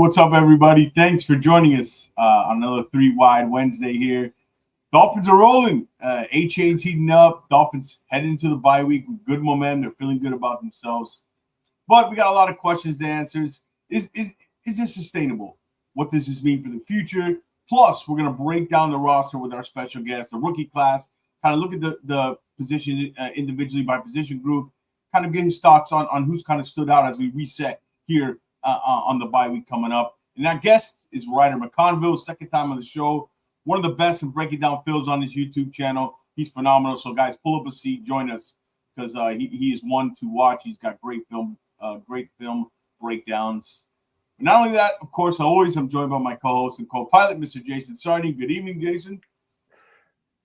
what's up, everybody? Thanks for joining us on another Three Wide Wednesday here. Dolphins are rolling. Achane's heating up. Dolphins heading into the bye week with good momentum. They're feeling good about themselves. But we got a lot of questions and answers. Is this sustainable? What does this mean for the future? Plus, we're going to break down the roster with our special guest, the rookie class, kind of look at the position individually by position group, kind of get his thoughts on who's kind of stood out as we reset here on the bye week coming up. And that guest is Ryder McConville, second time on the show. One of the best in breaking down films on his YouTube channel. He's phenomenal. So, guys, pull up a seat, join us, because he is one to watch. He's got great film breakdowns. But not only that, of course, I'm joined by my co-host and co-pilot, Mr. Jason Sarney. Good evening, Jason.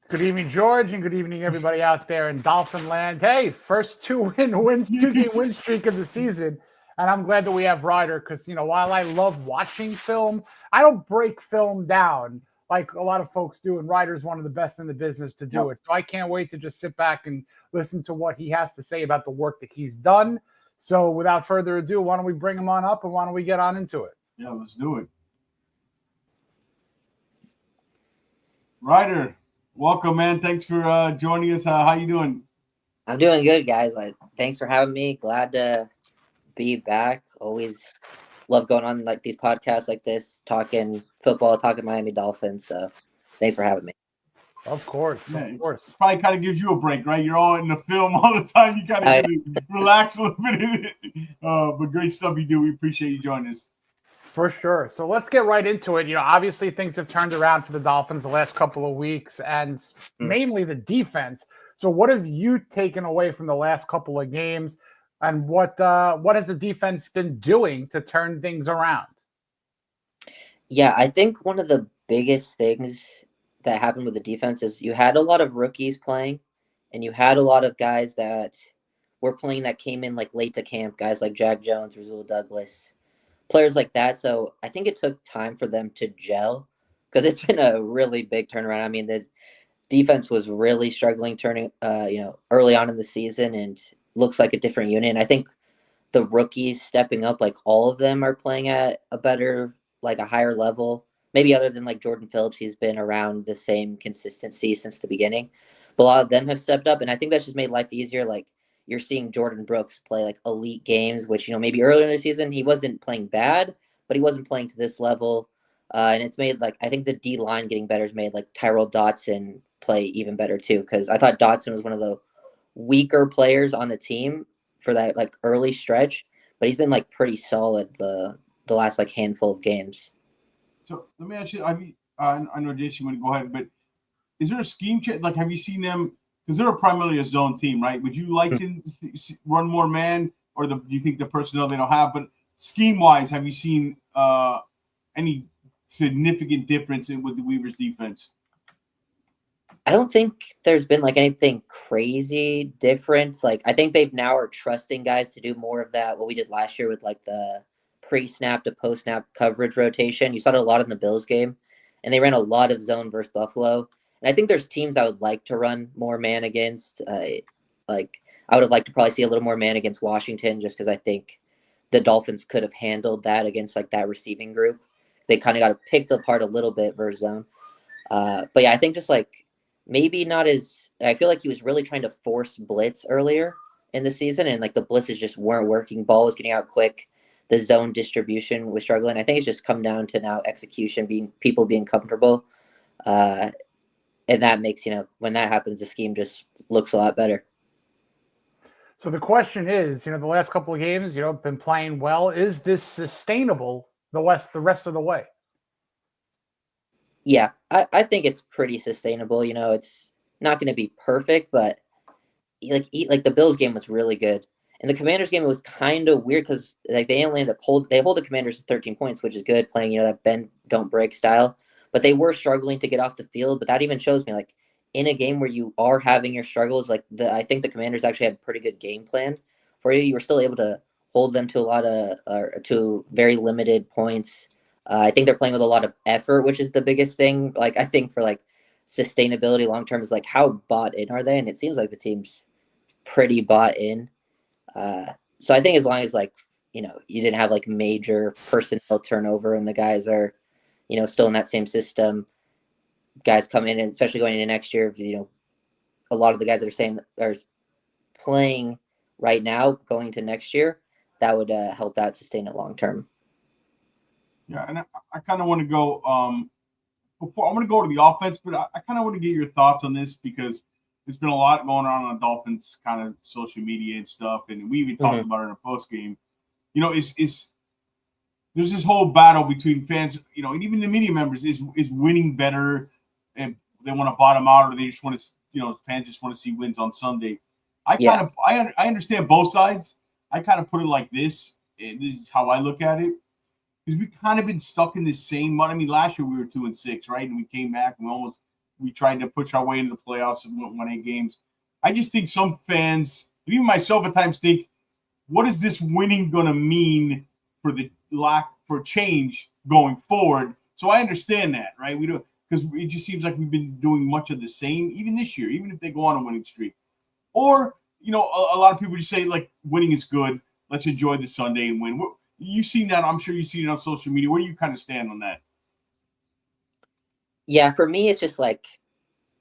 Good evening, George, and good evening, everybody out there in Dolphin land. Hey, first two-game win streak of the season. And I'm glad that we have Ryder because, while I love watching film, I don't break film down like a lot of folks do. And Ryder's one of the best in the business to do it. So I can't wait to just sit back and listen to what he has to say about the work that he's done. So without further ado, why don't we bring him on up and why don't we get on into it? Yeah, let's do it. Ryder, welcome, man. Thanks for joining us. How you doing? I'm doing good, guys. Thanks for having me. Glad to be back. Always love going on like these podcasts like this, talking football, talking Miami Dolphins. So thanks for having me. Of course. Probably kind of gives you a break, right? You're all in the film all the time. You kind of relax a little bit in it. But great stuff you do. We appreciate you joining us. For sure. So let's get right into it. Obviously things have turned around for the Dolphins the last couple of weeks and mainly the defense. So what have you taken away from the last couple of games? And what has the defense been doing to turn things around? Yeah, I think one of the biggest things that happened with the defense is you had a lot of rookies playing, and you had a lot of guys that were playing that came in like late to camp, guys like Jack Jones, Rasul Douglas, players like that. So I think it took time for them to gel because it's been a really big turnaround. I mean, the defense was really struggling turning, early on in the season and looks like a different unit. And I think the rookies stepping up, like all of them are playing at a better, like a higher level, maybe other than like Jordan Phillips. He's been around the same consistency since the beginning, but a lot of them have stepped up. And I think that's just made life easier. Like you're seeing Jordan Brooks play like elite games, which, maybe earlier in the season, he wasn't playing bad, but he wasn't playing to this level. And it's made I think the D line getting better has made like Tyrell Dotson play even better too. Cause I thought Dotson was one of the weaker players on the team for that like early stretch, but he's been like pretty solid the last like handful of games. So let me ask you, I know Jason want to go ahead, but is there a scheme change? Like, have you seen them? Because they're primarily a zone team, right? Would you like to run more man, or do you think the personnel they don't have? But scheme-wise, have you seen any significant difference with the Weavers' defense? I don't think there's been like anything crazy different. Like I think they've now are trusting guys to do more of that. What we did last year with like the pre-snap to post-snap coverage rotation. You saw it a lot in the Bills game, and they ran a lot of zone versus Buffalo. And I think there's teams I would like to run more man against. Like I would have liked to probably see a little more man against Washington, just because I think the Dolphins could have handled that against like that receiving group. They kind of got picked apart a little bit versus zone. But yeah, I think just like maybe not as – I feel like he was really trying to force blitz earlier in the season, and like the blitzes just weren't working. Ball was getting out quick. The zone distribution was struggling. I think it's just come down to now execution, people being comfortable. And that makes, when that happens, the scheme just looks a lot better. So the question is, the last couple of games, been playing well. Is this sustainable the rest of the way? Yeah, I think it's pretty sustainable. It's not going to be perfect, but like the Bills game was really good. And the Commanders game, it was kind of weird because like they hold the Commanders to 13 points, which is good, playing that bend don't break style. But they were struggling to get off the field. But that even shows me like in a game where you are having your struggles, like I think the Commanders actually had a pretty good game plan for you. You were still able to hold them to to very limited points. I think they're playing with a lot of effort, which is the biggest thing. Like I think for like sustainability long term is like how bought in are they? And it seems like the team's pretty bought in. So I think as long as like you didn't have like major personnel turnover, and the guys are, still in that same system. Guys come in, and especially going into next year, a lot of the guys that are playing right now going to next year, that would help that sustain it long term. Yeah, and I kind of want to go before I'm going to go to the offense, but I kind of want to get your thoughts on this because there's been a lot going on Dolphins kind of social media and stuff, and we even talked about it in a post game. There's this whole battle between fans, and even the media members is winning better, and they want to bottom out, or they just want to, fans just want to see wins on Sunday. I understand both sides. I kind of put it like this, and this is how I look at it. Because we've kind of been stuck in this same mud. I mean, last year we were 2-6, right? And we came back and we tried to push our way into the playoffs and won 8 games. I just think some fans, and even myself at times, think, what is this winning going to mean for the lack for change going forward? So I understand that, right? We don't, because it just seems like we've been doing much of the same, even this year, even if they go on a winning streak. Or, a lot of people just say, like, winning is good. Let's enjoy the Sunday and win. You've seen that. I'm sure you've seen it on social media. Where do you kind of stand on that? Yeah, for me, it's just like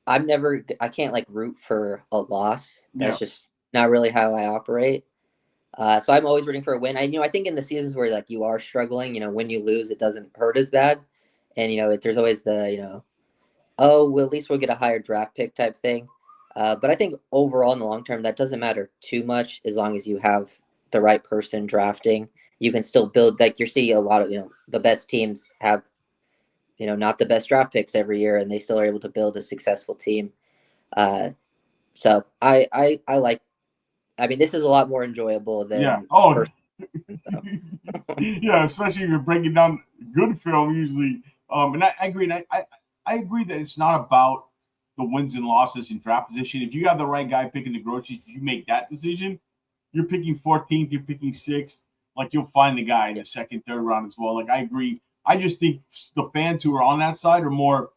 I can't like root for a loss. That's just not really how I operate. So I'm always rooting for a win. I think in the seasons where like you are struggling, when you lose, it doesn't hurt as bad. And, there's always the, oh, well, at least we'll get a higher draft pick type thing. But I think overall in the long term, that doesn't matter too much as long as you have the right person drafting. You can still build, like you're seeing a lot of, the best teams have, not the best draft picks every year, and they still are able to build a successful team. So I like, this is a lot more enjoyable than. Yeah. Oh, yeah, especially if you're breaking down good film usually. And I agree. And I agree that it's not about the wins and losses in draft position. If you have the right guy picking the groceries, if you make that decision, you're picking 14th, you're picking 6th. Like, you'll find the guy in the second, third round as well. Like, I agree. I just think the fans who are on that side are more,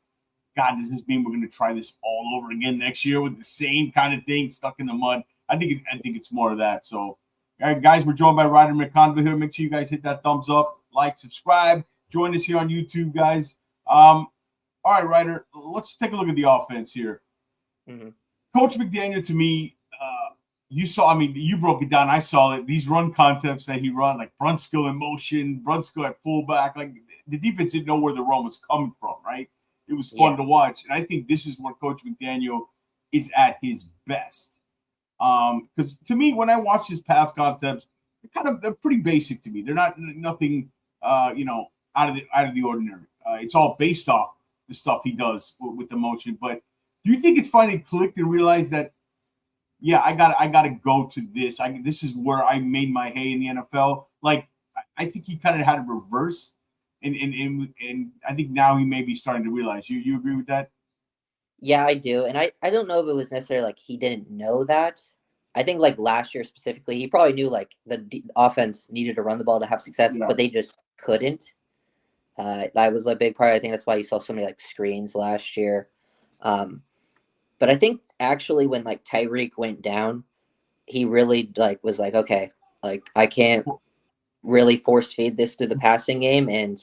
God, does this mean we're going to try this all over again next year with the same kind of thing stuck in the mud? I think it's more of that. So, all right, guys, we're joined by Ryder McConville here. Make sure you guys hit that thumbs up, like, subscribe. Join us here on YouTube, guys. All right, Ryder, let's take a look at the offense here. Mm-hmm. Coach McDaniel, to me, you broke it down. I saw it. These run concepts that he run, like Brunskill in motion, Brunskill at fullback, like the defense didn't know where the run was coming from, right? It was fun to watch. And I think this is where Coach McDaniel is at his best. Because to me, when I watch his pass concepts, they're pretty basic to me. They're nothing out of the ordinary. It's all based off the stuff he does with the motion. But do you think it's finally clicked and realized that, yeah, I gotta go to this. This is where I made my hay in the NFL. Like, I think he kind of had a reverse, and I think now he may be starting to realize. You agree with that? Yeah, I do, and I don't know if it was necessarily like he didn't know that. I think like last year specifically, he probably knew like the offense needed to run the ball to have success, but they just couldn't. That was a big part. I think that's why you saw so many like screens last year. But I think actually when like Tyreek went down, he really like was like, okay, like I can't really force feed this to the passing game, and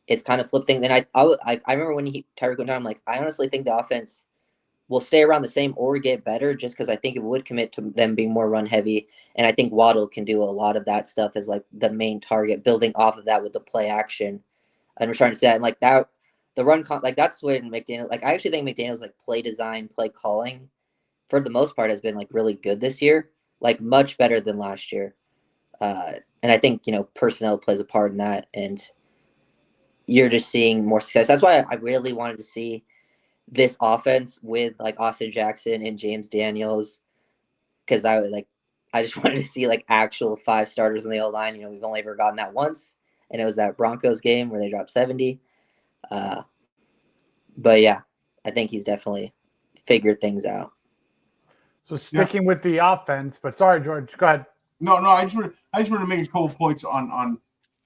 it's kind of flipped things. And I remember when Tyreek went down, I'm like, I honestly think the offense will stay around the same or get better, just because I think it would commit to them being more run heavy, and I think Waddle can do a lot of that stuff as like the main target, building off of that with the play action, and we're starting to see that, and like that. The run, like that's when McDaniel, like I actually think McDaniel's like play design, play calling, for the most part has been like really good this year, like much better than last year. And I think, personnel plays a part in that, and you're just seeing more success. That's why I really wanted to see this offense with like Austin Jackson and James Daniels, because I just wanted to see like actual 5 starters on the O-line. We've only ever gotten that once, and it was that Broncos game where they dropped 70. But yeah, I think he's definitely figured things out. So sticking with the offense, but sorry, George, go ahead. No, I just want to make a couple points on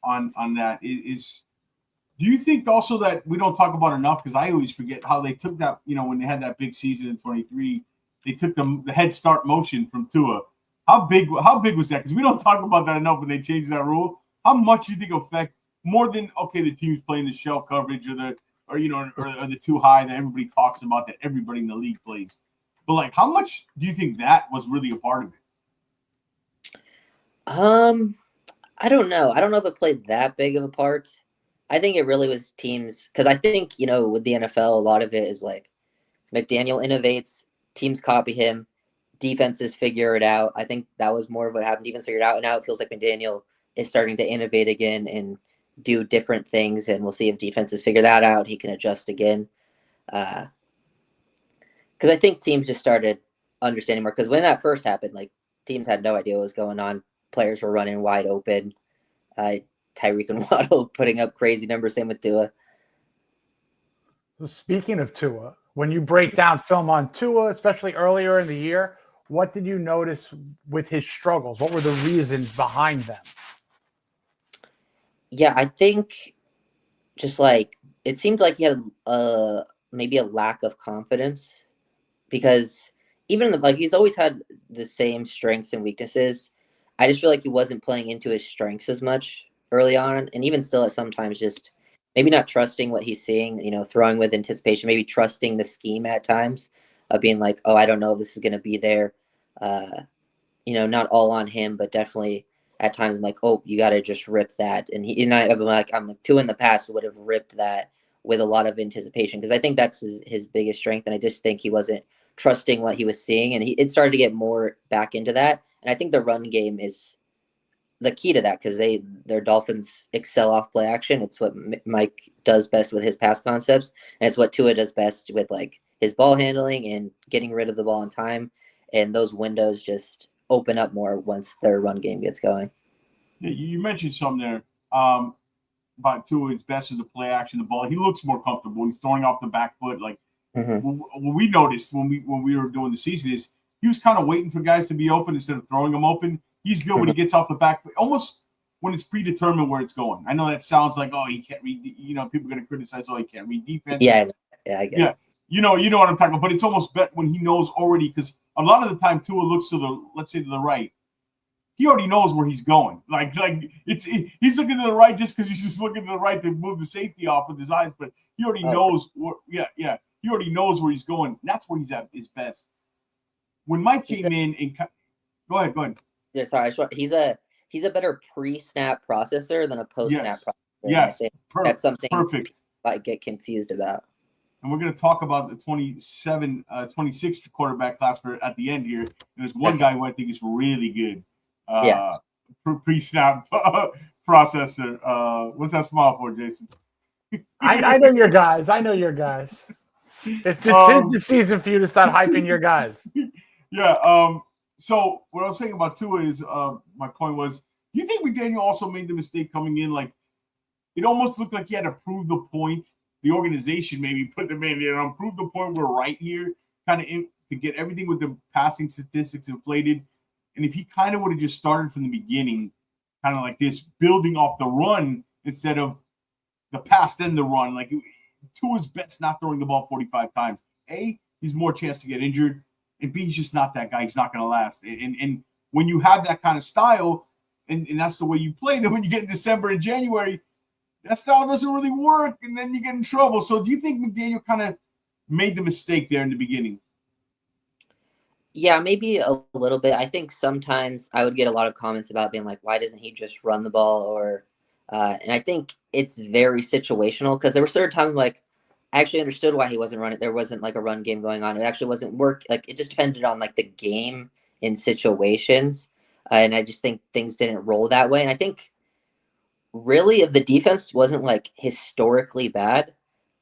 that. Do you think also that we don't talk about enough, because I always forget how they took that, when they had that big season in 23, they took the head start motion from Tua, How big was that? Because we don't talk about that enough when they changed that rule. How much do you think affect more than the team's playing the shell coverage or the too high that everybody talks about that everybody in the league plays? But like, how much do you think that was really a part of it? I don't know. I don't know if it played that big of a part. I think it really was teams, because I think, with the NFL, a lot of it is like McDaniel innovates, teams copy him, defenses figure it out. I think that was more of what happened. Defense figured it out, and now it feels like McDaniel is starting to innovate again and do different things, and we'll see if defenses figure that out. He can adjust again. Because I think teams just started understanding more. Because when that first happened, like, teams had no idea what was going on. Players were running wide open. Tyreek and Waddle putting up crazy numbers. Same with Tua. So speaking of Tua, when you break down film on Tua, especially earlier in the year, what did you notice with his struggles? What were the reasons behind them? Yeah, I think just like it seemed like he had maybe a lack of confidence, because even he's always had the same strengths and weaknesses. I just feel like he wasn't playing into his strengths as much early on, and even still at sometimes just maybe not trusting what he's seeing, throwing with anticipation, maybe trusting the scheme at times of being like, oh, I don't know if this is going to be there. Not all on him, but definitely at times I'm like, oh, you got to just rip that. And I'm like Tua in the past would have ripped that with a lot of anticipation, because I think that's his biggest strength. And I just think he wasn't trusting what he was seeing, and it started to get more back into that. And I think the run game is the key to that, because their Dolphins excel off play action. It's what Mike does best with his pass concepts, and it's what Tua does best with like his ball handling and getting rid of the ball in time. And those windows just open up more once their run game gets going. Yeah, you mentioned something there about Tua. It's best with the play action, the ball. He looks more comfortable. He's throwing off the back foot. Like what we noticed when we were doing the season is he was kind of waiting for guys to be open instead of throwing them open. He's good when he gets off the back, almost when it's predetermined where it's going. I know that sounds like, oh, he can't read. People are going to criticize, oh, he can't read defense. Yeah, I get it. You know what I'm talking about. But it's almost bet when he knows already, because a lot of the time Tua looks to let's say to the right. He already knows where he's going. He's looking to the right just because he's just looking to the right to move the safety off with his eyes. But he already knows where. Yeah. He already knows where he's going. That's where he's at his best. When Mike came in and go ahead. Yeah, sorry. He's a better pre-snap processor than a post-snap processor. Yes, that's something perfect. I get confused about. And we're going to talk about the 26 quarterback class at the end here. And there's one guy who I think is really good. Pre-snap processor. What's that smile for, Jason? I know your guys. It's the season for you to start hyping your guys. Yeah. So what I was saying about Tua is my point was, do you think McDaniel also made the mistake coming in? Like, it almost looked like he had to prove the point. The organization maybe put them in there and prove the point we're right here, kind of to get everything with the passing statistics inflated. And if he kind of would have just started from the beginning, kind of like this, building off the run instead of the pass then the run, like Tua's best not throwing the ball 45 times. A, he's more chance to get injured. And B, he's just not that guy. He's not going to last. And when you have that kind of style, and that's the way you play, then when you get in December and January, that style doesn't really work, and then you get in trouble. So do you think McDaniel kind of made the mistake there in the beginning? Yeah, maybe a little bit. I think sometimes I would get a lot of comments about being like, why doesn't he just run the ball? Or and I think it's very situational, because there were certain times like I actually understood why he wasn't running. There wasn't like a run game going on. It actually wasn't work. Like it just depended on like the game in situations. And I just think things didn't roll that way. And I think really if the defense wasn't like historically bad,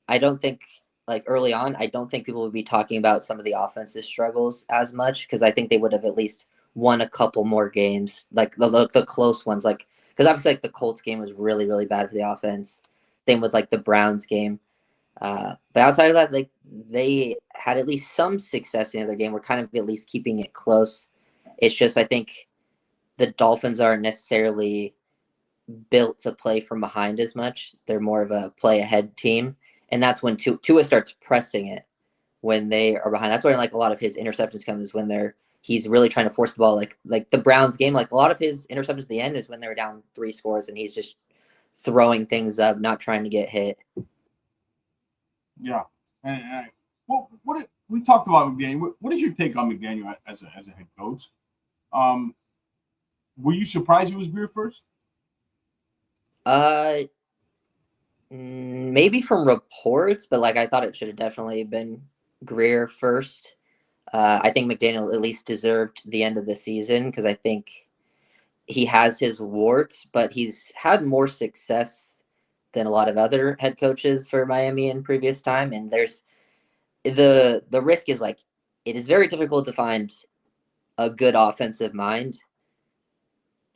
I don't think like early on, I don't think people would be talking about some of the offensive struggles as much, because I think they would have at least won a couple more games, like the close ones. Like, because obviously like the Colts game was really, really bad for the offense. Same with like the Browns game. But outside of that, like they had at least some success in the other game. We're kind of at least keeping it close. It's just I think the Dolphins aren't necessarily built to play from behind as much. They're more of a play ahead team, and that's when Tua starts pressing it when they are behind. That's where like a lot of his interceptions come, is when they're he's really trying to force the ball, like the Browns game. Like a lot of his interceptions at the end is when they were down 3 scores, and he's just throwing things up, not trying to get hit. Yeah. And what we talked about McDaniel. What is your take on McDaniel as a head coach? Were you surprised it was Greer first? Maybe from reports, but like I thought it should have definitely been Greer first. I think McDaniel at least deserved the end of the season because I think he has his warts, but he's had more success than a lot of other head coaches for Miami in previous time. And there's the risk is like it is very difficult to find a good offensive mind.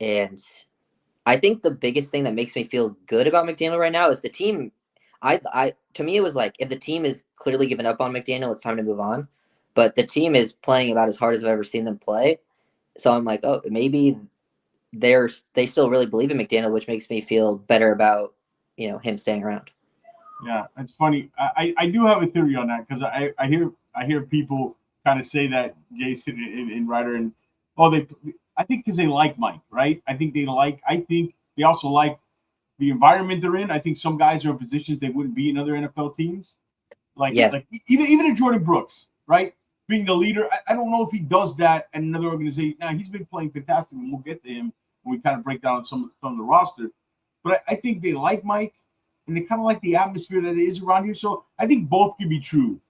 And I think the biggest thing that makes me feel good about McDaniel right now is the team. To me, it was like if the team is clearly giving up on McDaniel, it's time to move on. But the team is playing about as hard as I've ever seen them play. So I'm like, oh, maybe they still really believe in McDaniel, which makes me feel better about him staying around. Yeah, it's funny. I do have a theory on that because I hear people kind of say that Jason and Ryder and I think because they like Mike, right? I think they also like the environment they're in. I think some guys are in positions they wouldn't be in other NFL teams. Like even a Jordan Brooks, right? Being the leader. I don't know if he does that at another organization. Now he's been playing fantastic, and we'll get to him when we kind of break down some of the roster. But I think they like Mike, and they kind of like the atmosphere that is around here. So I think both can be true.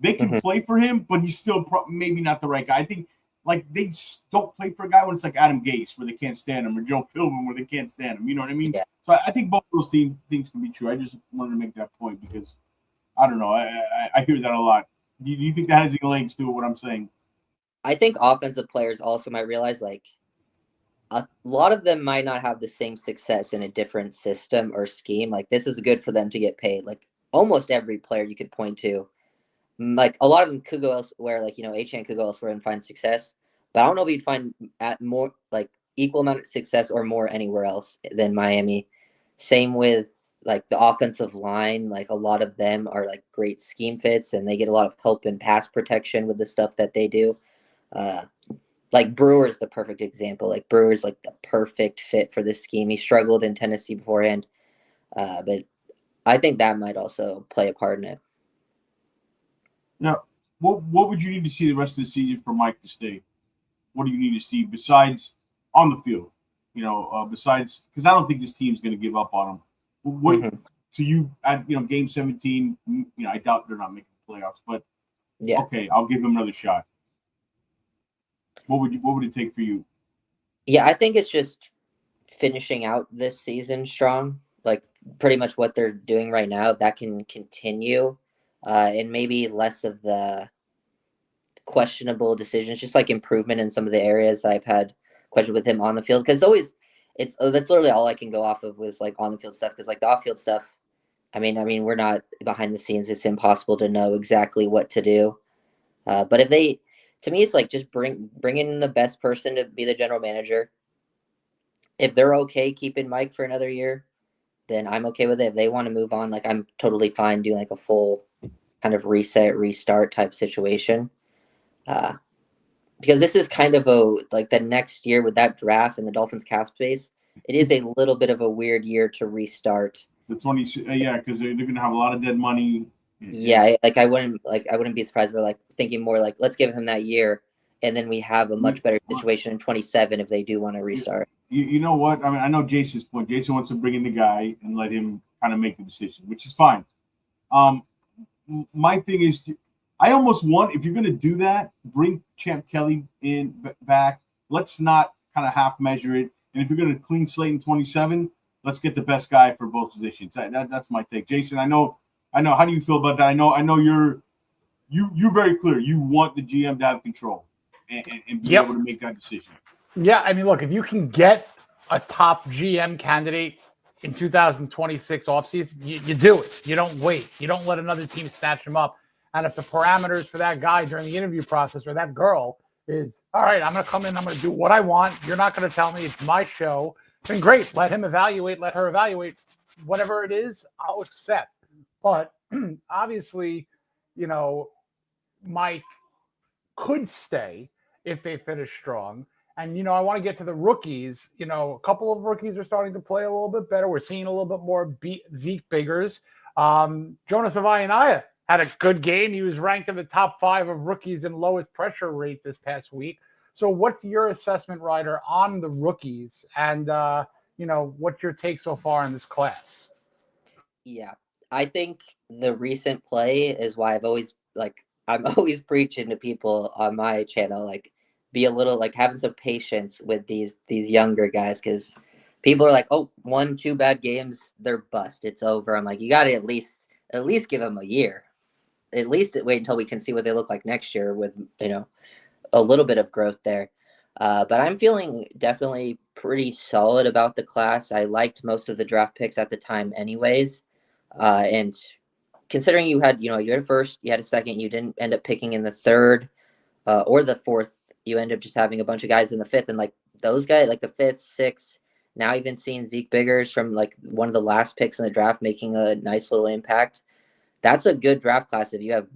They can play for him, but he's still maybe not the right guy. I think like they don't play for a guy when it's like Adam Gase, where they can't stand him, or Joe Philbin, where they can't stand him. You know what I mean? Yeah. So I think both those things can be true. I just wanted to make that point because I don't know. I hear that a lot. Do you think that has any legs to what I'm saying? I think offensive players also might realize like a lot of them might not have the same success in a different system or scheme. Like this is good for them to get paid. Like almost every player you could point to, like a lot of them could go elsewhere. Like Achane could go elsewhere and find success. But I don't know if you'd find at more like equal amount of success or more anywhere else than Miami. Same with like the offensive line. Like a lot of them are like great scheme fits, and they get a lot of help in pass protection with the stuff that they do. Like Brewer's the perfect example. Like Brewer's like the perfect fit for this scheme. He struggled in Tennessee beforehand, but I think that might also play a part in it. Now, what would you need to see the rest of the season for Mike to stay? What do you need to see besides on the field? Besides because I don't think this team's going to give up on him. What to you at game 17? I doubt they're not making the playoffs, but yeah, okay, I'll give him another shot. What would it take for you? Yeah, I think it's just finishing out this season strong. Like pretty much what they're doing right now, that can continue, and maybe less of the questionable decisions, just like improvement in some of the areas I've had question with him on the field. Because that's literally all I can go off of was like on the field stuff. Because like the off field stuff, I mean, we're not behind the scenes. It's impossible to know exactly what to do. But if to me, it's like just bring in the best person to be the general manager. If they're okay keeping Mike for another year, then I'm okay with it. If they want to move on, like I'm totally fine doing like a full kind of reset, restart type situation. Because this is kind of like the next year with that draft and the Dolphins cap space, it is a little bit of a weird year to restart. The 20, because they're going to have a lot of dead money. Yeah, like I wouldn't be surprised by like thinking more like let's give him that year, and then we have a much better situation in 27 if they do want to restart. You know what? I mean, I know Jason's point. Jason wants to bring in the guy and let him kind of make the decision, which is fine. My thing is, I almost want, if you're going to do that, bring Champ Kelly in back. Let's not kind of half measure it. And if you're going to clean slate in 27, let's get the best guy for both positions. That's my take. Jason, I know. How do you feel about that? I know you're very clear. You want the GM to have control and be able to make that decision. Yeah, I mean, look, if you can get a top GM candidate in 2026 offseason, you do it. You don't wait. You don't let another team snatch him up. And if the parameters for that guy during the interview process or that girl is, all right, I'm going to come in, I'm going to do what I want. You're not going to tell me it's my show. Then great. Let him evaluate. Let her evaluate. Whatever it is, I'll accept. But obviously, Mike could stay if they finish strong. And, I want to get to the rookies. A couple of rookies are starting to play a little bit better. We're seeing a little bit more Zeke Biggers. Jonas Avaianaya had a good game. He was ranked in the top 5 of rookies in lowest pressure rate this past week. So what's your assessment, Ryder, on the rookies? And, what's your take so far in this class? Yeah, I think the recent play is why I'm always preaching to people on my channel, be a little having some patience with these younger guys, because people are like, oh, 1-2 bad games, they're bust, it's over. I'm like, you got to at least give them a year, at least wait until we can see what they look like next year with a little bit of growth there. But I'm feeling definitely pretty solid about the class. I liked most of the draft picks at the time anyways. And considering you had a first, you had a second, you didn't end up picking in the third or the fourth, you end up just having a bunch of guys in the fifth. And those guys, the fifth, sixth, now even seeing Zeke Biggers from one of the last picks in the draft making a nice little impact. That's a good draft class if you have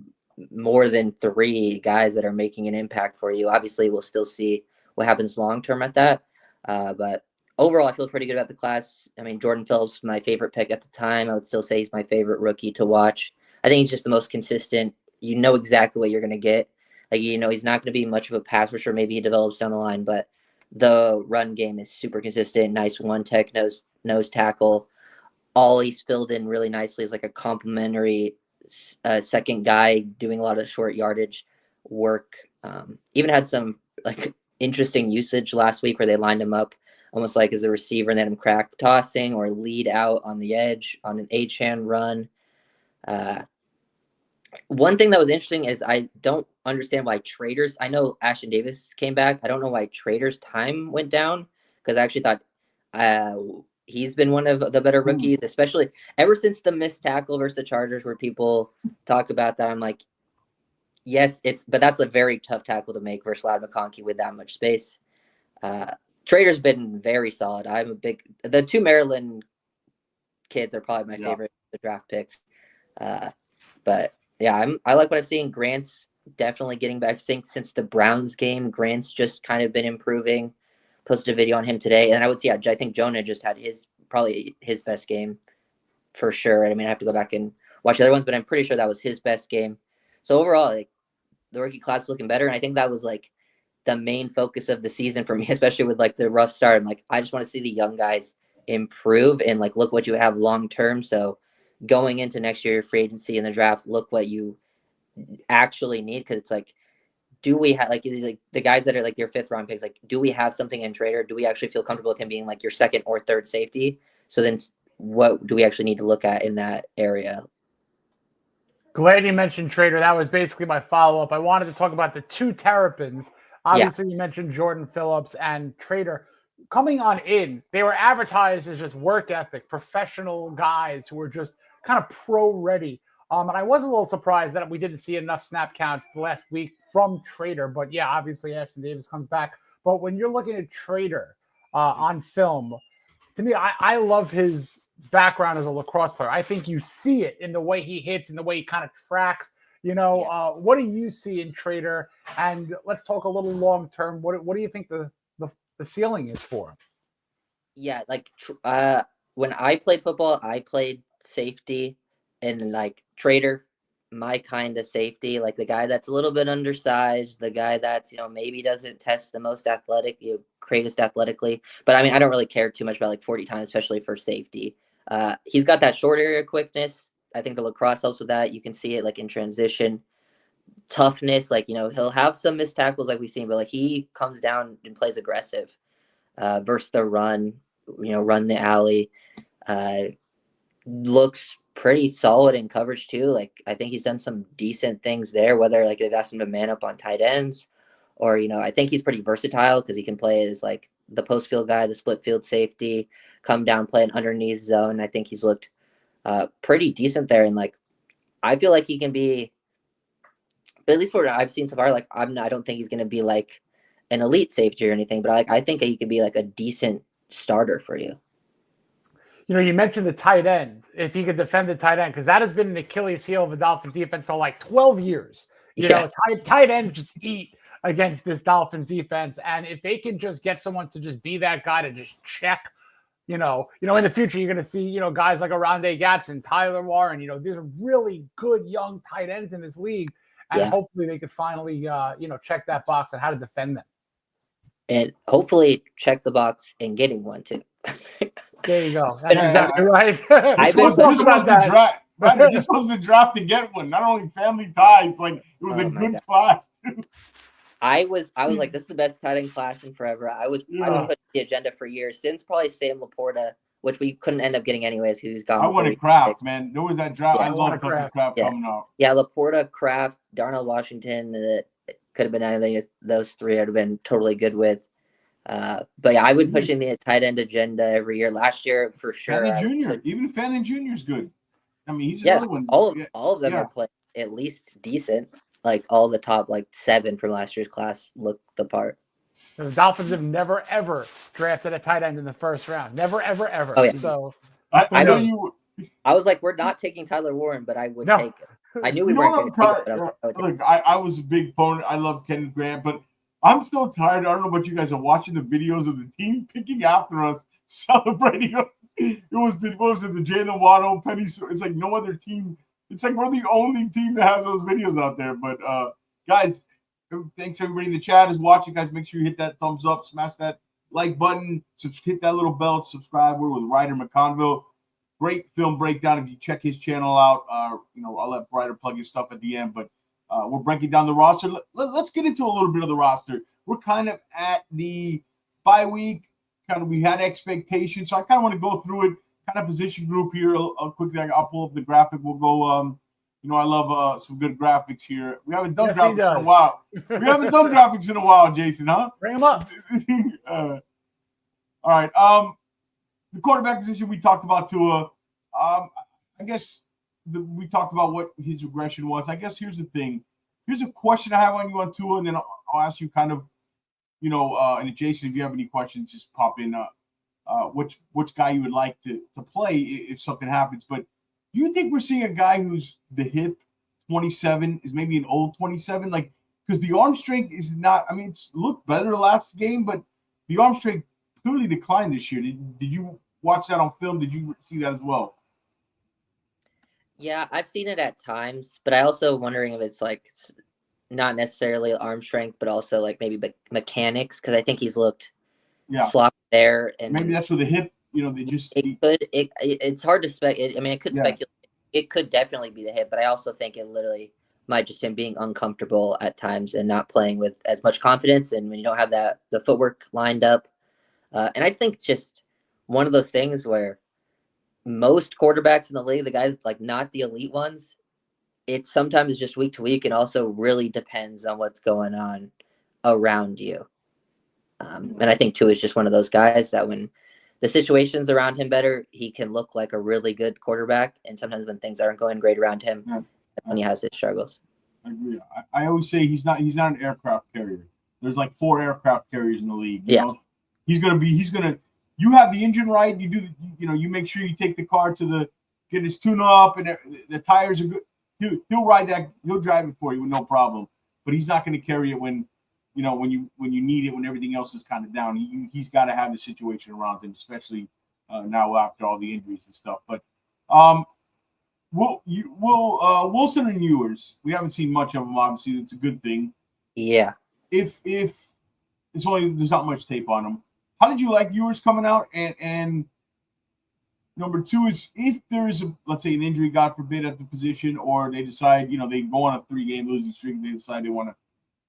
more than 3 guys that are making an impact for you. Obviously, we'll still see what happens long-term at that. But overall, I feel pretty good about the class. I mean, Jordan Phillips, my favorite pick at the time. I would still say he's my favorite rookie to watch. I think he's just the most consistent. You know exactly what you're going to get. He's not going to be much of a pass rusher. Maybe he develops down the line, but the run game is super consistent. Nice one-tech nose tackle. Ollie's filled in really nicely as a complimentary second guy doing a lot of the short yardage work. Even had some interesting usage last week where they lined him up almost as a receiver and then him crack tossing or lead out on the edge on an Achane run. One thing that was interesting is I don't understand why Trader's, I know Ashton Davis came back. I don't know why Trader's time went down, because I actually thought he's been one of the better rookies, especially ever since the missed tackle versus the Chargers where people talk about that. I'm like, yes, but that's a very tough tackle to make versus Ryder McConville with that much space. Trader's been very solid. The 2 Maryland kids are probably my favorite the draft picks. But yeah, I like what I've seen. Grant's definitely getting back. I think since the Browns game, Grant's just kind of been improving. Posted a video on him today, and I think Jonah just had probably his best game for sure. I mean, I have to go back and watch the other ones, but I'm pretty sure that was his best game. So overall, the rookie class is looking better, and I think that was the main focus of the season for me, especially with the rough start. I'm I just want to see the young guys improve and look what you have long term. So going into next year, free agency and the draft, look what you actually need, because it's do we have the guys that are your 5th round picks? Do we have something in Trader? Do we actually feel comfortable with him being your 2nd or 3rd safety? So then, what do we actually need to look at in that area? Glad you mentioned Trader. That was basically my follow-up. I wanted to talk about the 2 Terrapins. Obviously, You mentioned Jordan Phillips and Trader. Coming on in, they were advertised as just work ethic, professional guys who were just kind of pro-ready. And I was a little surprised that we didn't see enough snap count last week from Trader. But yeah, obviously Ashton Davis comes back. But when you're looking at Trader on film, to me, I love his background as a lacrosse player. I think you see it in the way he hits and the way he kind of tracks. What do you see in Trader? And let's talk a little long term. What do you think the ceiling is for him? Yeah, when I played football, I played safety, and Trader, my kind of safety, the guy that's a little bit undersized, the guy that's maybe doesn't test the most athletic, greatest athletically, but I mean, I don't really care too much about 40 times, especially for safety. He's got that short area quickness. I think the lacrosse helps with that. You can see it in transition. Toughness, he'll have some missed tackles we've seen, but he comes down and plays aggressive versus the run, run the alley. Looks pretty solid in coverage too. I think he's done some decent things there, whether they've asked him to man up on tight ends or, I think he's pretty versatile because he can play as the post field guy, the split field safety, come down, play an underneath zone. I think he's looked pretty decent there. And I feel he can be, at least for what I've seen so far, I don't think he's going to be an elite safety or anything, but I think he could be a decent starter for you. You mentioned the tight end. If he could defend the tight end, because that has been an Achilles heel of the Dolphins defense for 12 years. Tight ends just eat against this Dolphins defense. And if they can just get someone to just be that guy to just check, in the future, you're going to see, guys like Arondé Gatson, Tyler Warren, these are really good young tight ends in this league. And hopefully they could finally, check that box on how to defend them. And hopefully check the box in getting one too. There you go. That's exactly right. This was the draft to get one. Not only family ties, like it was a good class. I was like, this is the best tight end class in forever. I've been putting the agenda for years, since probably Sam Laporta, which we couldn't end up getting anyways. He was gone. I wanted Kraft, man. There was that draft. I love Kraft coming out. Yeah, Laporta, Kraft, Darnell Washington. It could have been anything of those three I'd have been totally good with. But yeah, I've been pushing the tight end agenda every year. Last year, for sure. Fannin Jr. Even Fannin Jr. is good. I mean, he's another one. All of them are playing at least decent. Like all the top 7 from last year's class look the part. The Dolphins have never ever drafted a tight end in the first round. Never ever ever. Oh, yeah. So I know you. I was like, we're not taking Tyler Warren, but I would take it. I knew we weren't going to take it. But look, I was a big opponent. I love Kenneth Grant, but I'm so tired. I don't know about you guys are watching the videos of the team picking after us, celebrating. It was the Jalen Waddle, Penny. It's like no other team. It's like we're the only team that has those videos out there. But guys, thanks everybody in the chat is watching. Guys, make sure you hit that thumbs up, smash that like button, hit that little bell, subscribe. We're with Ryder McConville. Great film breakdown. If you check his channel out, I'll let Ryder plug his stuff at the end. But we're breaking down the roster. Let's get into a little bit of the roster. We're kind of at the bye week. We had expectations, so I kind of want to go through it. Kind of position group here. Quickly, I'll pull up the graphic. We'll go. I love some good graphics here. We haven't done graphics in a while. We haven't done graphics in a while, Jason, huh? Bring them up. All right. The quarterback position, we talked about Tua. I guess we talked about what his regression was. I guess here's the thing. Here's a question I have on you on Tua, and then I'll ask you kind of, and Jason, if you have any questions, just pop in. Which guy you would like to play if something happens. But do you think we're seeing a guy who's the hip 27 is maybe an old 27? Because the arm strength is not, it's looked better last game, but the arm strength clearly declined this year. Did you watch that on film? Did you see that as well? Yeah, I've seen it at times, but I also wondering if it's not necessarily arm strength, but also maybe mechanics, because I think he's looked sloppy there, and maybe that's where the hip. It's hard to speculate. It could speculate. It could definitely be the hip, but I also think it literally might just him being uncomfortable at times and not playing with as much confidence. And when you don't have the footwork lined up, and I think it's just one of those things where most quarterbacks in the league, the guys not the elite ones, it's sometimes just week to week, and also really depends on what's going on around you. And I think Tua is just one of those guys that when the situation's around him better, he can look like a really good quarterback. And sometimes when things aren't going great around him, that's when he has his struggles. I agree. I always say he's not an aircraft carrier. There's 4 aircraft carriers in the league. You know? You have the engine right. You do, you make sure you take the car to get his tune up and the tires are good. He'll ride that. He'll drive it for you with no problem. But he's not going to carry it when you need it, when everything else is kind of down. He's got to have the situation around him, especially now after all the injuries and stuff. But Wilson and Ewers, we haven't seen much of them. Obviously, it's a good thing. Yeah. If there's not much tape on them, how did you like Ewers coming out? And number 2 is if there is let's say an injury, God forbid, at the position, or they decide they go on a 3-game losing streak, and they decide they want to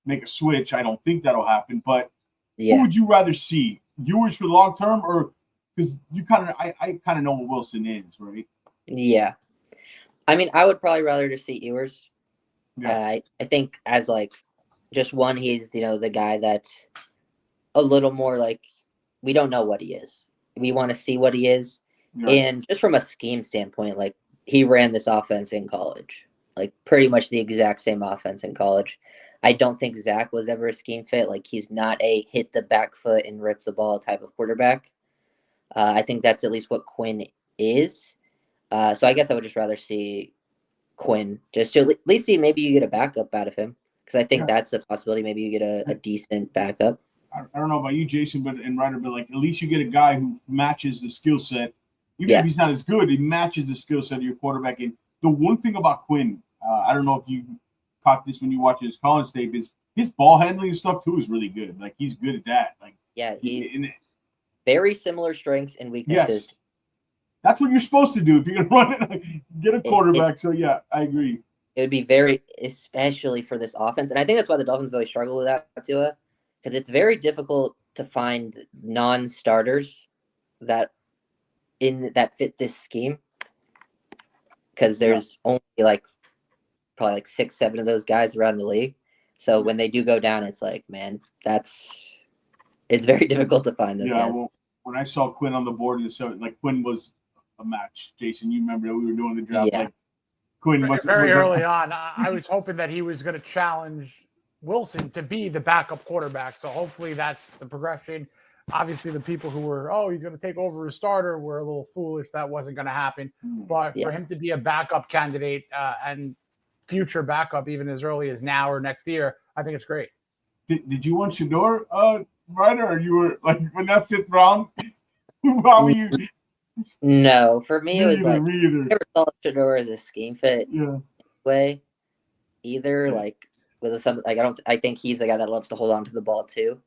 make a switch. I don't think that'll happen, but who would you rather see? Ewers for the long term, or because I kind of know what Wilson is, right? Yeah. I would probably rather just see Ewers. Yeah. I think as just one, he's the guy that's a little more we don't know what he is. We want to see what he is. Yeah. And just from a scheme standpoint, he ran this offense in college, pretty much the exact same offense in college. I don't think Zach was ever a scheme fit. He's not a hit the back foot and rip the ball type of quarterback. I think that's at least what Quinn is. So I guess I would just rather see Quinn, just to at least see maybe you get a backup out of him. because I think that's a possibility. Maybe you get a decent backup. I don't know about you, Jason, but like at least you get a guy who matches the skill set. Even if Yes. he's not as good, he matches the skill set of your quarterback. And the one thing about Quinn, I don't know if you caught this when you watched his college tape, is his ball handling and stuff too is really good. Like he's good at that. Like very similar strengths and weaknesses. Yes, that's what you're supposed to do if you're gonna run it. Get a quarterback. So yeah, I agree. It would be very, especially for this offense, and I think that's why the Dolphins really struggle with that, Tua, because it's very difficult to find non-starters that fit this scheme. Because there's only probably 6-7 of those guys around the league. So when they do go down, it's like, man, it's very difficult to find those guys. Well, when I saw Quinn on the board in the 7th, like Quinn was a match. Jason, you remember that we were doing the draft. Yeah. Like Quinn was very early on. I was hoping that he was going to challenge Wilson to be the backup quarterback. So hopefully that's the progression. Obviously, the people who were, he's going to take over as starter were a little foolish. That wasn't going to happen. But for him to be a backup candidate and future backup, even as early as now or next year, I think it's great. Did you want Shador, Ryder, or you were like when that 5th round? How were you? No, for me, it was I never saw Shador as a scheme fit way either. Like with some, I think he's a guy that loves to hold on to the ball too.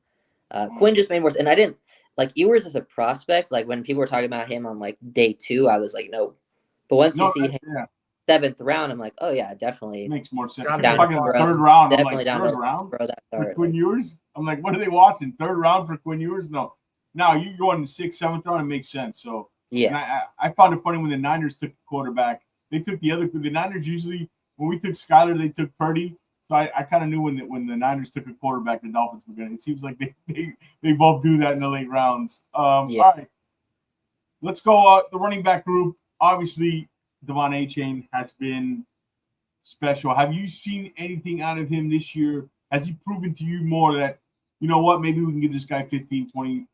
Quinn just made more sense. And I didn't like Ewers as a prospect. Like when people were talking about him on day 2, I was like, no. But once you see him 7th round, I'm like, oh yeah, definitely makes more sense. I'm talking 3rd round. Definitely I'm like, 3rd round throw that for Quinn Ewers. I'm like, what are they watching? 3rd round for Quinn Ewers? No. Now you go in the 6th, 7th round, it makes sense. So yeah, I found it funny when the Niners took the quarterback. They took the Niners usually when we took Skyler, they took Purdy. So I kind of knew when the Niners took a quarterback, the Dolphins were going to. It seems like they both do that in the late rounds. All right. Let's go the running back group. Obviously, De'Von Achane has been special. Have you seen anything out of him this year? Has he proven to you more that, you know what, maybe we can give this guy 15, 20,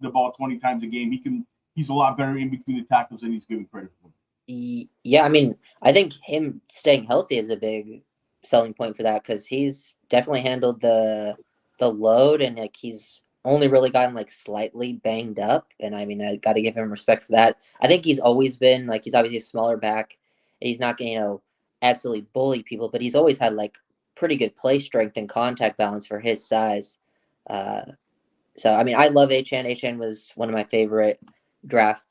the ball 20 times a game. He's a lot better in between the tackles than he's given credit for. Yeah, I mean, I think him staying healthy is a big selling point for that because he's definitely handled the load and he's only really gotten slightly banged up, and I mean I got to give him respect for that. I think he's always been he's obviously a smaller back. He's not gonna absolutely bully people, but he's always had pretty good play strength and contact balance for his size. So I mean I love Achane. Achane was one of my favorite draft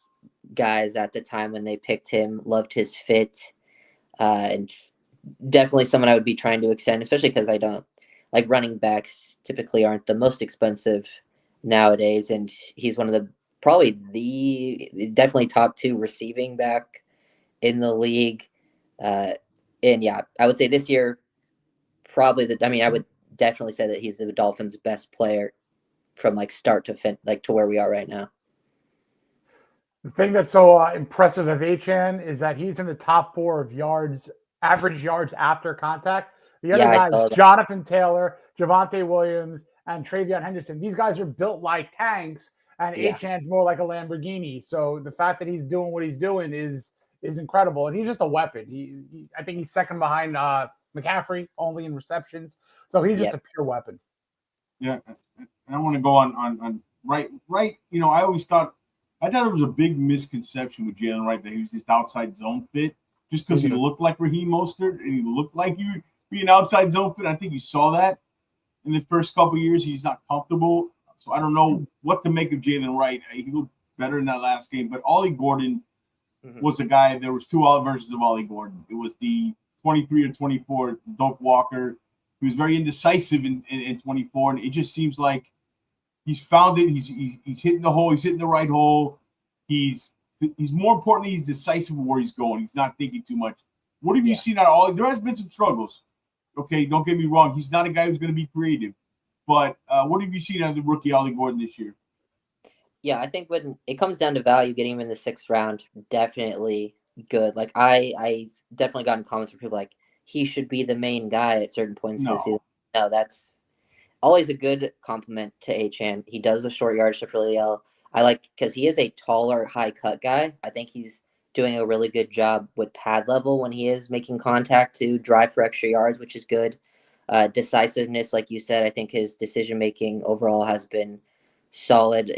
guys at the time when they picked him. Loved his fit, and definitely someone I would be trying to extend, especially because I don't running backs typically aren't the most expensive nowadays, and he's one of the definitely top 2 receiving back in the league. And yeah, I would say this year probably I would definitely say that he's the Dolphins' best player from start to fin to where we are right now. The thing that's so impressive of Achane is that he's in the top 4 of average yards after contact. The other guys, Jonathan Taylor, Javonte Williams, and Travion Henderson, these guys are built like tanks, and Achane's more like a Lamborghini. So the fact that he's doing what he's doing is incredible, and he's just a weapon. I think he's second behind McCaffrey, only in receptions. So he's just a pure weapon. Yeah, and I want to go on right. I always thought there was a big misconception with Jalen Wright that he was just outside zone fit, just because he looked like Raheem Mostert and he looked like you be an outside zone fit. I think you saw that in the first couple of years. He's not comfortable, so I don't know what to make of Jalen Wright. He looked better in that last game, but Ollie Gordon was the guy. There was 2 versions of Ollie Gordon. It was the 23 or 24 Doak Walker. He was very indecisive in 24, and it just seems like he's found it. He's hitting the hole. He's hitting the right hole. He's more importantly, he's decisive where he's going. He's not thinking too much. What have you seen out of Ollie? There has been some struggles. Okay, don't get me wrong. He's not a guy who's going to be creative. But what have you seen out of the rookie Ollie Gordon this year? Yeah, I think when it comes down to value, getting him in the 6th round, definitely good. I definitely gotten comments from people he should be the main guy at certain points in the season. No, that's always a good compliment to Achane. He does the short yardage stuff really well. I because he is a taller, high cut guy. I think he's doing a really good job with pad level when he is making contact to drive for extra yards, which is good. decisiveness, like you said. I think his decision making overall has been solid.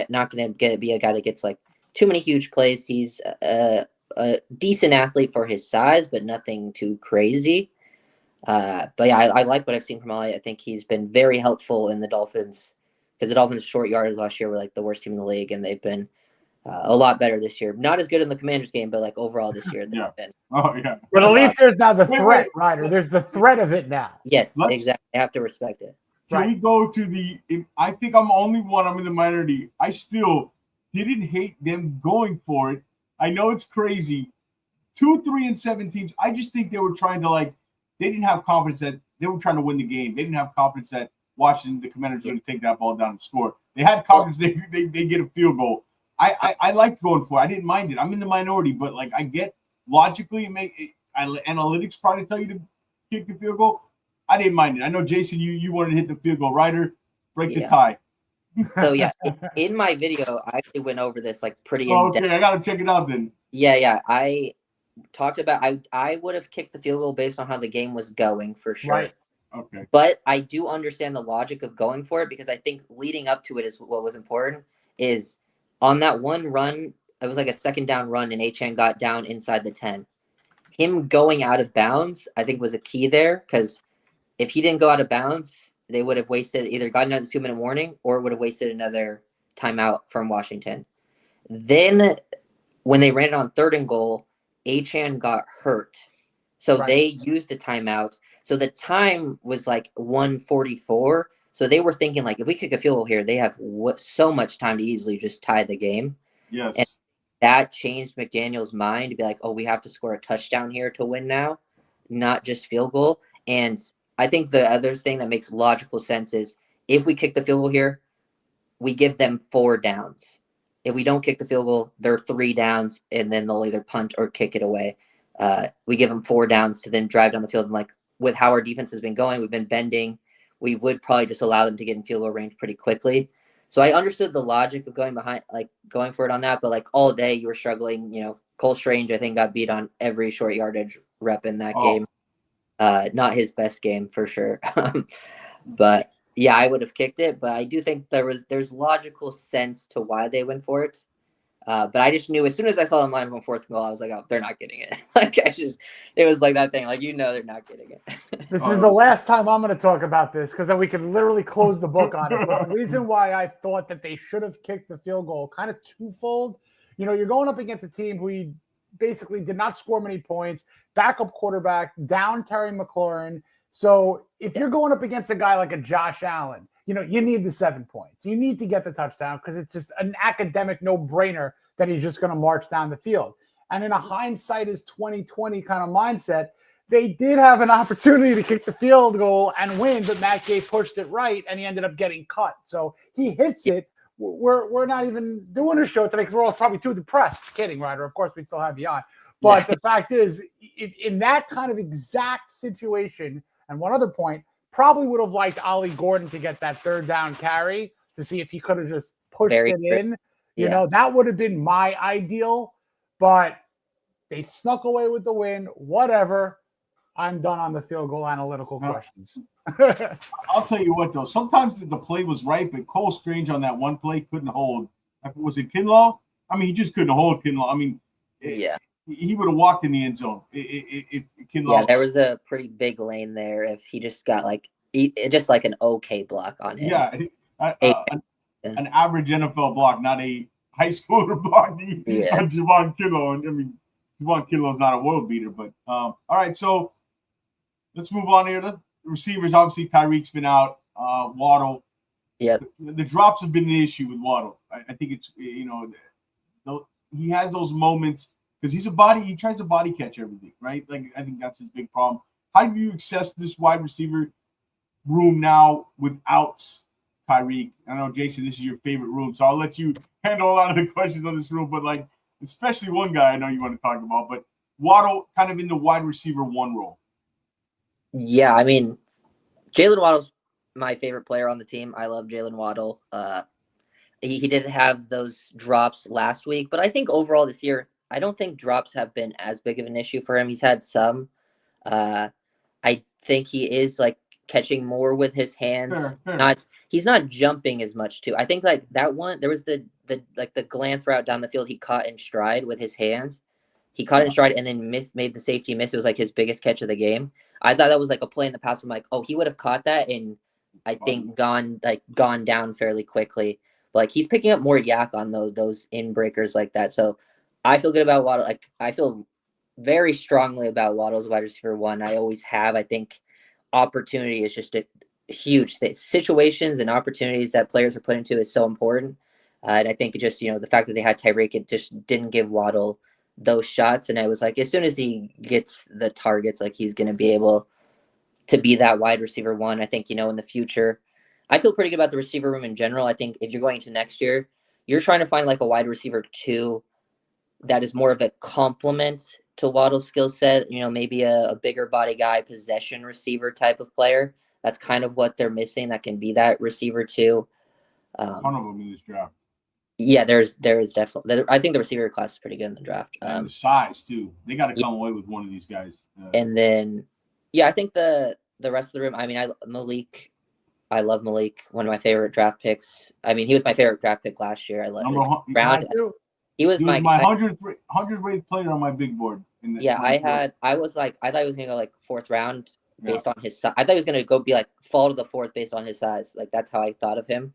Not going to be a guy that gets like too many huge plays. He's a decent athlete for his size, but nothing too crazy. But yeah, I like what I've seen from Ali. I think he's been very helpful in the Dolphins, because the Dolphins' short yardage last year were like the worst team in the league, and they've been a lot better this year. Not as good in the Commanders game, but like overall this year, they've been. Oh yeah. But at least there's now the threat, Ryder. There's the threat of it now. Yes, exactly. I have to respect it. Can we go to the? I think I'm the only one. I'm in the minority. I still didn't hate them going for it. I know it's crazy. 2, 3, and 7 teams. I just think they were trying to they didn't have confidence that they were trying to win the game. They didn't have confidence that Washington, the Commanders, were going to take that ball down and score. They had confidence they get a field goal. I liked going for it. I didn't mind it. I'm in the minority, but I get logically analytics probably tell you to kick the field goal. I didn't mind it. I know, Jason, you wanted to hit the field goal. Ryder, break the tie. So yeah, in my video, I actually went over this pretty in depth. Okay, I gotta check it out then. Yeah. I talked about I would have kicked the field goal based on how the game was going for sure. Right. Okay. But I do understand the logic of going for it, because I think leading up to it is what was important. Is on that one run, it was like a second down run, and Achane got down inside the 10. Him going out of bounds, I think, was a key there, because if he didn't go out of bounds, they would have either gotten another 2-minute warning, or would have wasted another timeout from Washington. Then when they ran it on 3rd and goal, Achane got hurt. So they used a timeout. So the time was 1:44. So they were thinking if we kick a field goal here, they have so much time to easily just tie the game. Yes. And that changed McDaniel's mind to be like, oh, we have to score a touchdown here to win now, not just field goal. And I think the other thing that makes logical sense is if we kick the field goal here, we give them 4 downs. If we don't kick the field goal, they're 3 downs, and then they'll either punt or kick it away. We give them 4 downs to then drive down the field. And with how our defense has been going, we've been bending. We would probably just allow them to get in field goal range pretty quickly. So I understood the logic of going for it on that, but all day you were struggling. Cole Strange, I think, got beat on every short yardage rep in that game. Not his best game for sure. But yeah, I would have kicked it, but I do think there's logical sense to why they went for it. But I just knew as soon as I saw them line up on 4th goal, I was like, oh, they're not getting it. It was that thing. They're not getting it. This is the last time I'm going to talk about this, because then we can literally close the book on it. But the reason why I thought that they should have kicked the field goal, kind of twofold. You're going up against a team who basically did not score many points, backup quarterback, down Terry McLaurin. So if you're going up against a guy like a Josh Allen, you need the 7 points. You need to get the touchdown, because it's just an academic no-brainer that he's just going to march down the field. And in a hindsight is 2020 kind of mindset, they did have an opportunity to kick the field goal and win, but Matt Gay pushed it right, and he ended up getting cut. So he hits it. We're not even doing a show today because we're all probably too depressed. Kidding, Ryder. Of course, we still have you on. But the fact is, in that kind of exact situation, and one other point, probably would have liked Ollie Gordon to get that 3rd down carry to see if he could have just pushed it in. That would have been my ideal, but they snuck away with the win. Whatever. I'm done on the field goal analytical questions. I'll tell you what, though. Sometimes the play was right, but Cole Strange on that one play couldn't hold. Was it Kinlaw? He just couldn't hold Kinlaw. He would have walked in the end zone. If Kinlaw. Yeah, there was a pretty big lane there. If he just got just an okay block on him. Yeah, an average NFL block, not a high schooler block on De'Von Achane. De'Von Achane is not a world beater, but all right. So let's move on here. The receivers, obviously, Tyreek's been out. Waddle. Yeah. The drops have been the issue with Waddle. I think it's he has those moments because he tries to body catch everything, right? I think that's his big problem. How do you assess this wide receiver room now without Tyreek? I know, Jason, this is your favorite room, so I'll let you handle a lot of the questions on this room, but especially one guy I know you want to talk about, but Waddle kind of in the wide receiver 1 role. Yeah, Jalen Waddle's my favorite player on the team. I love Jalen Waddle. He did have those drops last week, but I think overall this year, I don't think drops have been as big of an issue for him. He's had some. I think he is catching more with his hands. Fair. He's not jumping as much too. I think like that one, there was the glance route down the field he caught in stride with his hands. He caught it in stride and then made the safety miss. It was like his biggest catch of the game. I thought that was like a play in the past. I'm like, oh, he would have caught that and I think gone down fairly quickly. But like he's picking up more yak on those in breakers like that. So I feel good about Waddle. Like I feel very strongly about Waddle's wide receiver 1. I always have. I think opportunity is just a huge thing. Situations and opportunities that players are put into is so important. And I think it just, the fact that they had Tyreek, it just didn't give Waddle those shots. And I was like, as soon as he gets the targets, like he's going to be able to be that wide receiver 1. I think, in the future, I feel pretty good about the receiver room in general. I think if you're going into next year, you're trying to find like a wide receiver 2 that is more of a complement to Waddle's skill set, maybe a bigger body guy, possession receiver type of player. That's kind of what they're missing. That can be that receiver 2. A ton of them in this draft. Yeah, there is definitely. I think the receiver class is pretty good in the draft. And the size too. They got to come away with one of these guys. And then, I think the rest of the room. I mean, Malik. I love Malik. One of my favorite draft picks. I mean, he was my favorite draft pick last year. I love round. He was my 100th rated player on my big board. I thought he was gonna go like 4th round based on his size. I thought he was gonna go fall to the 4th based on his size. Like that's how I thought of him.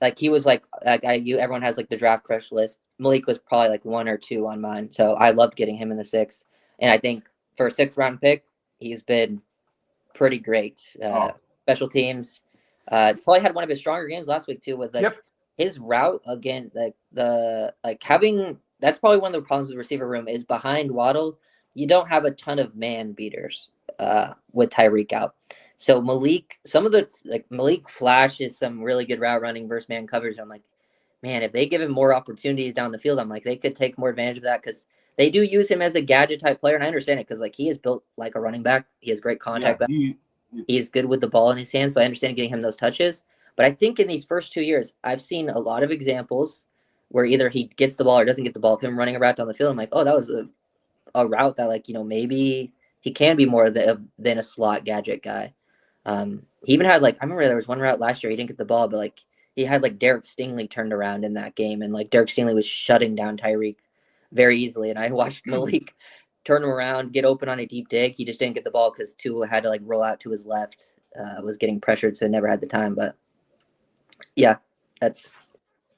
Like he was everyone has like the draft crush list. Malik was probably like 1 or 2 on mine. So I loved getting him in the 6th. And I think for a 6th round pick, he's been pretty great. Special teams. Probably had one of his stronger games last week too with his route again, that's probably one of the problems with the receiver room is behind Waddle, you don't have a ton of man beaters with Tyreek out. So Malik flashes some really good route running versus man covers. I'm like, man, if they give him more opportunities down the field, I'm like, they could take more advantage of that because they do use him as a gadget type player. And I understand it because he is built like a running back. He has great contact. He's good with the ball in his hands. So I understand getting him those touches. But I think in these first 2 years, I've seen a lot of examples where either he gets the ball or doesn't get the ball of him running a route down the field. I'm like, oh, that was a route that maybe he can be more than a slot gadget guy. He even had I remember there was one route last year he didn't get the ball, but he had Derek Stingley turned around in that game, and Derek Stingley was shutting down Tyreek very easily. And I watched Malik turn him around, get open on a deep dig. He just didn't get the ball because Tua had to roll out to his left, was getting pressured, so never had the time. But yeah, that's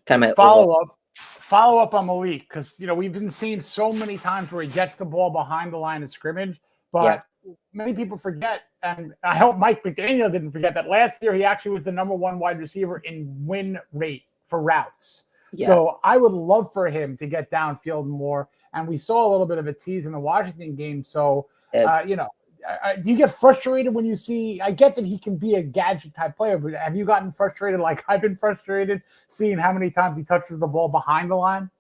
kind of my follow up on Malik because we've been seeing so many times where he gets the ball behind the line of scrimmage, but many people forget, and I hope Mike McDaniel didn't forget that last year he actually was the number 1 wide receiver in win rate for routes. Yeah. So I would love for him to get downfield more, and we saw a little bit of a tease in the Washington game. So do you get frustrated when you see? I get that he can be a gadget type player, but have you gotten frustrated like I've been frustrated seeing how many times he touches the ball behind the line?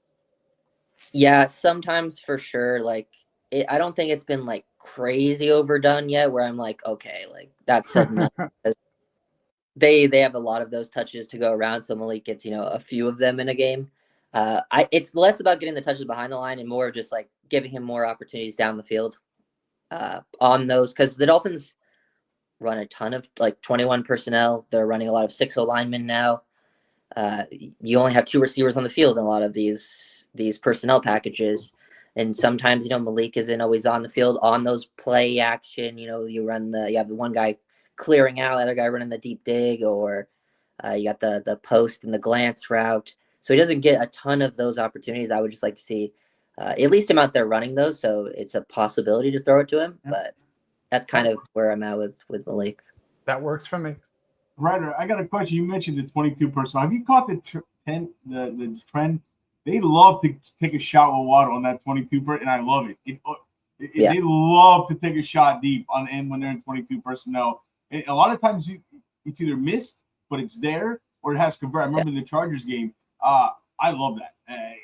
Yeah, sometimes for sure. I don't think it's been crazy overdone yet where I'm like, okay, that's enough. They have a lot of those touches to go around. So Malik gets, a few of them in a game. It's less about getting the touches behind the line and more of just giving him more opportunities down the field on those. Cause the Dolphins run a ton of 21 personnel. They're running a lot of 6-0 linemen now. You only have 2 receivers on the field in a lot of these personnel packages. And sometimes, Malik isn't always on the field on those play action. You have the one guy clearing out, the other guy running the deep dig, or you got the post and the glance route. So he doesn't get a ton of those opportunities. I would just like to see at least him out there running those. So it's a possibility to throw it to him. But that's kind of where I'm at with Malik. That works for me. Ryder, I got a question. You mentioned the 22 personnel. Have you caught the trend? They love to take a shot with Waddle on that 22 and I love it. They love to take a shot deep on end when they're in 22 personnel. And a lot of times it's either missed, but it's there, or it has converted. I remember the Chargers game. I love that.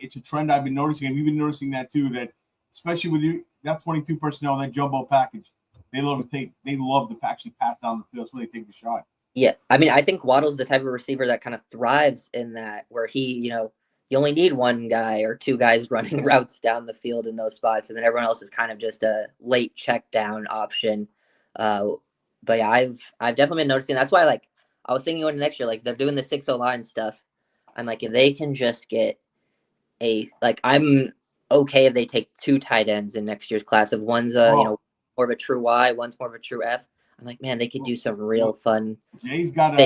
It's a trend I've been noticing, and you've been noticing that too. That especially with that 22 personnel, that jumbo package, they love to actually pass down the field, so they take the shot. Yeah, I mean, I think Waddle's the type of receiver that kind of thrives in that, where he, you only need 1 guy or 2 guys running routes down the field in those spots, and then everyone else is kind of just a late check down option but yeah, I've definitely been noticing. That's why like I was thinking going next year, like they're doing the 6-0 line stuff. I'm like, if they can just get I'm okay if they take 2 tight ends in next year's class. If one's more of a true Y, one's more of a true F. I'm like, man, they could do some real fun. Jay's got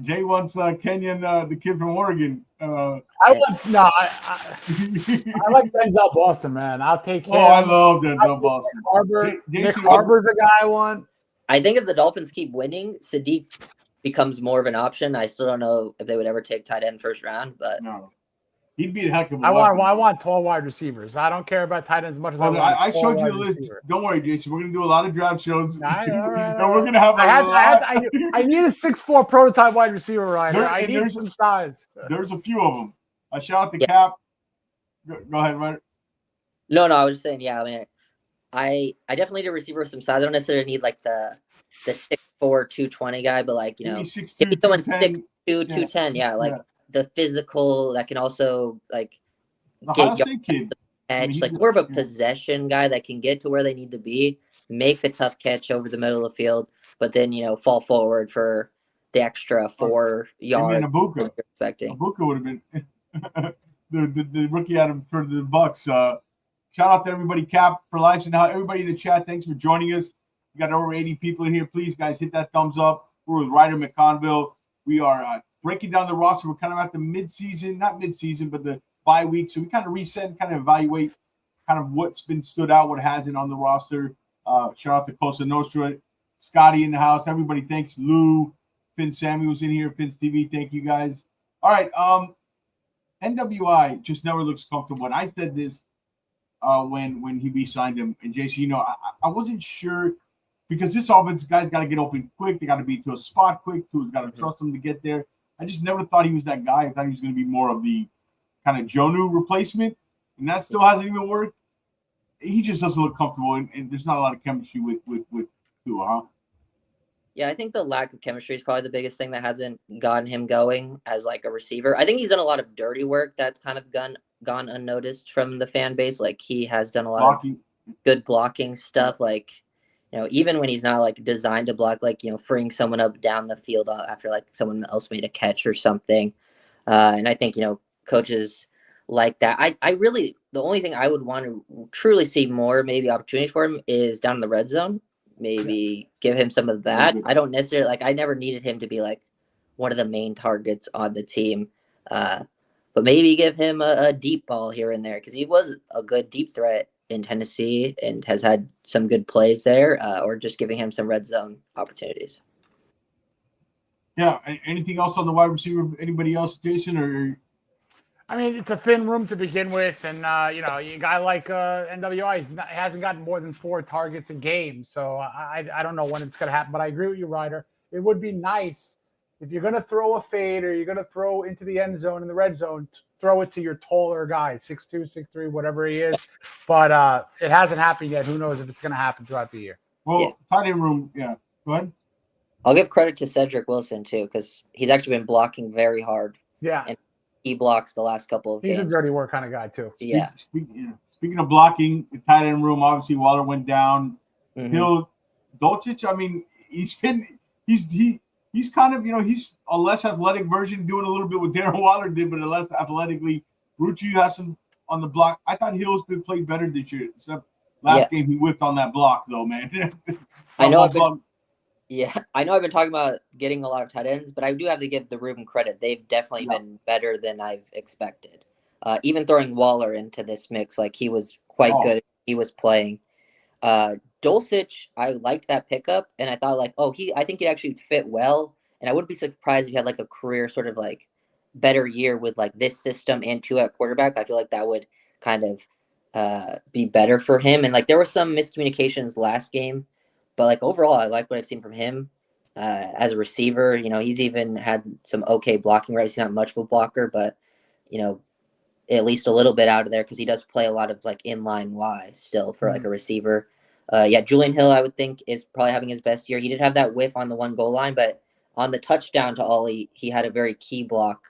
Jay wants Kenyon, the kid from Oregon. I like Denzel Boston, man. I'll take him. Oh, I love Denzel Boston. Nick Harbor's the guy I want. I think if the Dolphins keep winning, Sadiq becomes more of an option. I still don't know if they would ever take tight end first round, but no. He'd be a heck of a I want tall wide receivers. I don't care about tight ends as much as I showed you the list. Receiver. Don't worry, Jason. We're gonna do a lot of draft shows. Right. And we're gonna have I need a 6'4" prototype wide receiver, Ryder. I need some size. There's a few of them. I shout out to Cap. Go ahead, Ryder. No, I was just saying, yeah, I mean, I definitely need a receiver with some size. I don't necessarily need like the 6'4", 220 guy, but like, maybe 6'2", maybe someone 6'2", 210. 210, the physical that can also like get your edge, like more of a possession guy that can get to where they need to be, make a tough catch over the middle of the field, but then fall forward for the extra 4 yards. Abuka. Abuka would have been the rookie out for the Bucks. Shout out to everybody, Cap for lunch, and everybody in the chat. Thanks for joining us. We got over 80 people in here. Please, guys, hit that thumbs up. We're with Ryder McConville. We are breaking down the roster. We're kind of at the not mid-season, but the bye week. So we kind of reset and kind of evaluate kind of what's been stood out, what hasn't on the roster. Shout out to Cosa Nostra, Scotty in the house. Everybody, thanks. Lou, Finn Samuels in here. Finn's TV, thank you guys. All right. NWI just never looks comfortable. And I said this when he re-signed him. And Jason, I wasn't sure because this offense guys got to get open quick. They got to be to a spot quick. Tua's got to trust them to get there. I just never thought he was that guy. I thought he was going to be more of the kind of Jonnu replacement, and that still hasn't even worked. He just doesn't look comfortable, and there's not a lot of chemistry with Tua, huh? Yeah, I think the lack of chemistry is probably the biggest thing that hasn't gotten him going as like a receiver. I think he's done a lot of dirty work that's kind of gone unnoticed from the fan base. Like he has done a lot of good blocking stuff. Like, even when he's not like designed to block, like, freeing someone up down the field after like someone else made a catch or something. And I think, coaches like that. I really, the only thing I would want to truly see more maybe opportunities for him is down in the red zone. Maybe give him some of that. I don't necessarily I never needed him to be like one of the main targets on the team. But maybe give him a deep ball here and there because he was a good deep threat in Tennessee and has had some good plays there, or just giving him some red zone opportunities. Yeah. Anything else on the wide receiver? Anybody else, Jason? Or I mean, it's a thin room to begin with, and a guy like NWI hasn't gotten more than 4 targets a game, so I don't know when it's going to happen. But I agree with you, Ryder. It would be nice if you're going to throw a fade or you're going to throw into the end zone in the red zone, throw it to your taller guy, 6'2", 6'3", whatever he is. But it hasn't happened yet. Who knows if it's going to happen throughout the year? Well, tight end room, yeah. Go ahead. I'll give credit to Cedric Wilson too because he's actually been blocking very hard. Yeah. And he blocks the last couple of games. He's a dirty work kind of guy too. Speaking of blocking, the tight end room, obviously Waller went down. Mm-hmm. Dolchich, I mean, he's kind of, he's a less athletic version, doing a little bit what Darren Waller did, but a less athletically. Rucci has some on the block. I thought Hill's been played better this year, except last game he whipped on that block though, man. I know I've been talking about getting a lot of tight ends, but I do have to give the room credit. They've definitely been better than I've expected. Even throwing Waller into this mix, like he was quite good. He was playing. Dulcich, I liked that pickup, and I thought I think he'd actually fit well. And I wouldn't be surprised if he had like a career sort of like better year with like this system and 2 at quarterback. I feel like that would kind of be better for him. And like there were some miscommunications last game. But like overall, I like what I've seen from him as a receiver. He's even had some okay blocking. Right, he's not much of a blocker, but at least a little bit out of there because he does play a lot of like inline Y still for like a receiver. Julian Hill, I would think, is probably having his best year. He did have that whiff on the 1 goal line, but on the touchdown to Ollie, he had a very key block.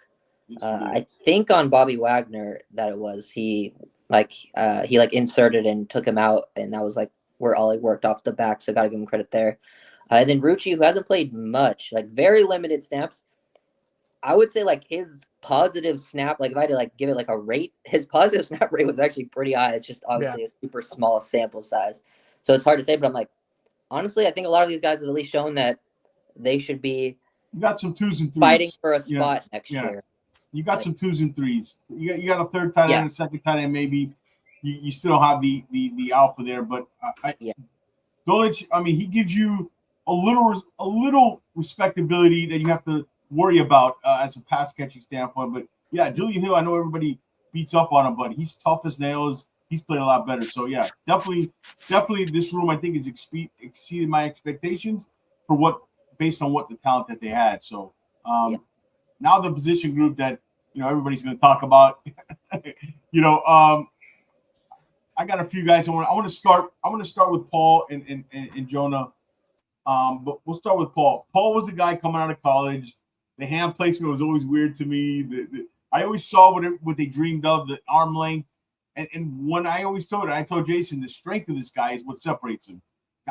I think on Bobby Wagner that it was he inserted and took him out, and that was like where Ollie worked off the back, so got to give him credit there. And then Rucci, who hasn't played much, like very limited snaps. I would say like his positive snap, like if I had to like give it like a rate, his positive snap rate was actually pretty high. It's just obviously a super small sample size. So it's hard to say, but I'm like, honestly, I think a lot of these guys have at least shown that they should be You got some 2s and 3s fighting for a spot next year. You got some 2s and 3s. You got a third tight end, a second tight end, maybe. You still have the alpha there, but Dulcich, I mean, he gives you a little respectability that you have to worry about as a pass catching standpoint. But yeah, Julian Hill, I know everybody beats up on him, but he's tough as nails. He's played a lot better. So yeah, definitely this room I think is exceeded my expectations for based on what the talent that they had. So now the position group that everybody's going to talk about. I got a few guys. I want to start with Paul and Jonah. But we'll start with Paul. Paul was the guy coming out of college. The hand placement was always weird to me. I always saw what they dreamed of, the arm length. And when I told Jason, the strength of this guy is what separates him.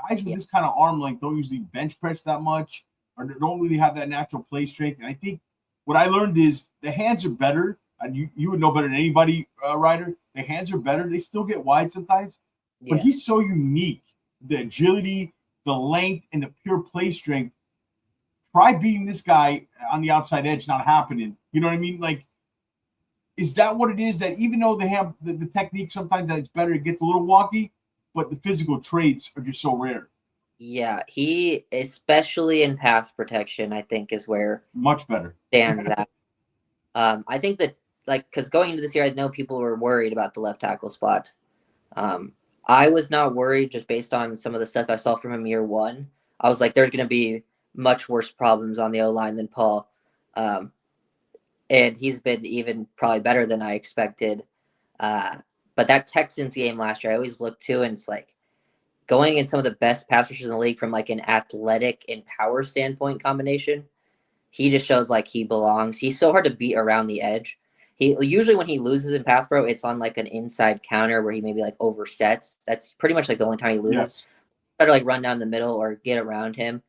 Guys with this kind of arm length don't usually bench press that much or don't really have that natural play strength. And I think what I learned is the hands are better. And you would know better than anybody, Ryder. The hands are better. They still get wide sometimes. But he's so unique. The agility, the length, and the pure play strength. Try beating this guy on the outside edge, not happening. You know what I mean? Like, is that what it is? That even though they have the technique, sometimes that it's better, it gets a little wonky, but the physical traits are just so rare. Yeah, he, especially in pass protection, I think is where much better stands out. I think that, because going into this year, I know people were worried about the left tackle spot. I was not worried just based on some of the stuff I saw from him year one. I was like, there's going to be much worse problems on the O-line than Paul. And he's been even probably better than I expected. But that Texans game last year, I always look to, and it's like going in some of the best pass rushers in the league from like an athletic and power standpoint combination. He just shows like he belongs. He's so hard to beat around the edge. He usually when he loses in pass pro, it's on like an inside counter where he maybe like oversets. That's pretty much like the only time he loses. Yes. Try to like run down the middle or get around him.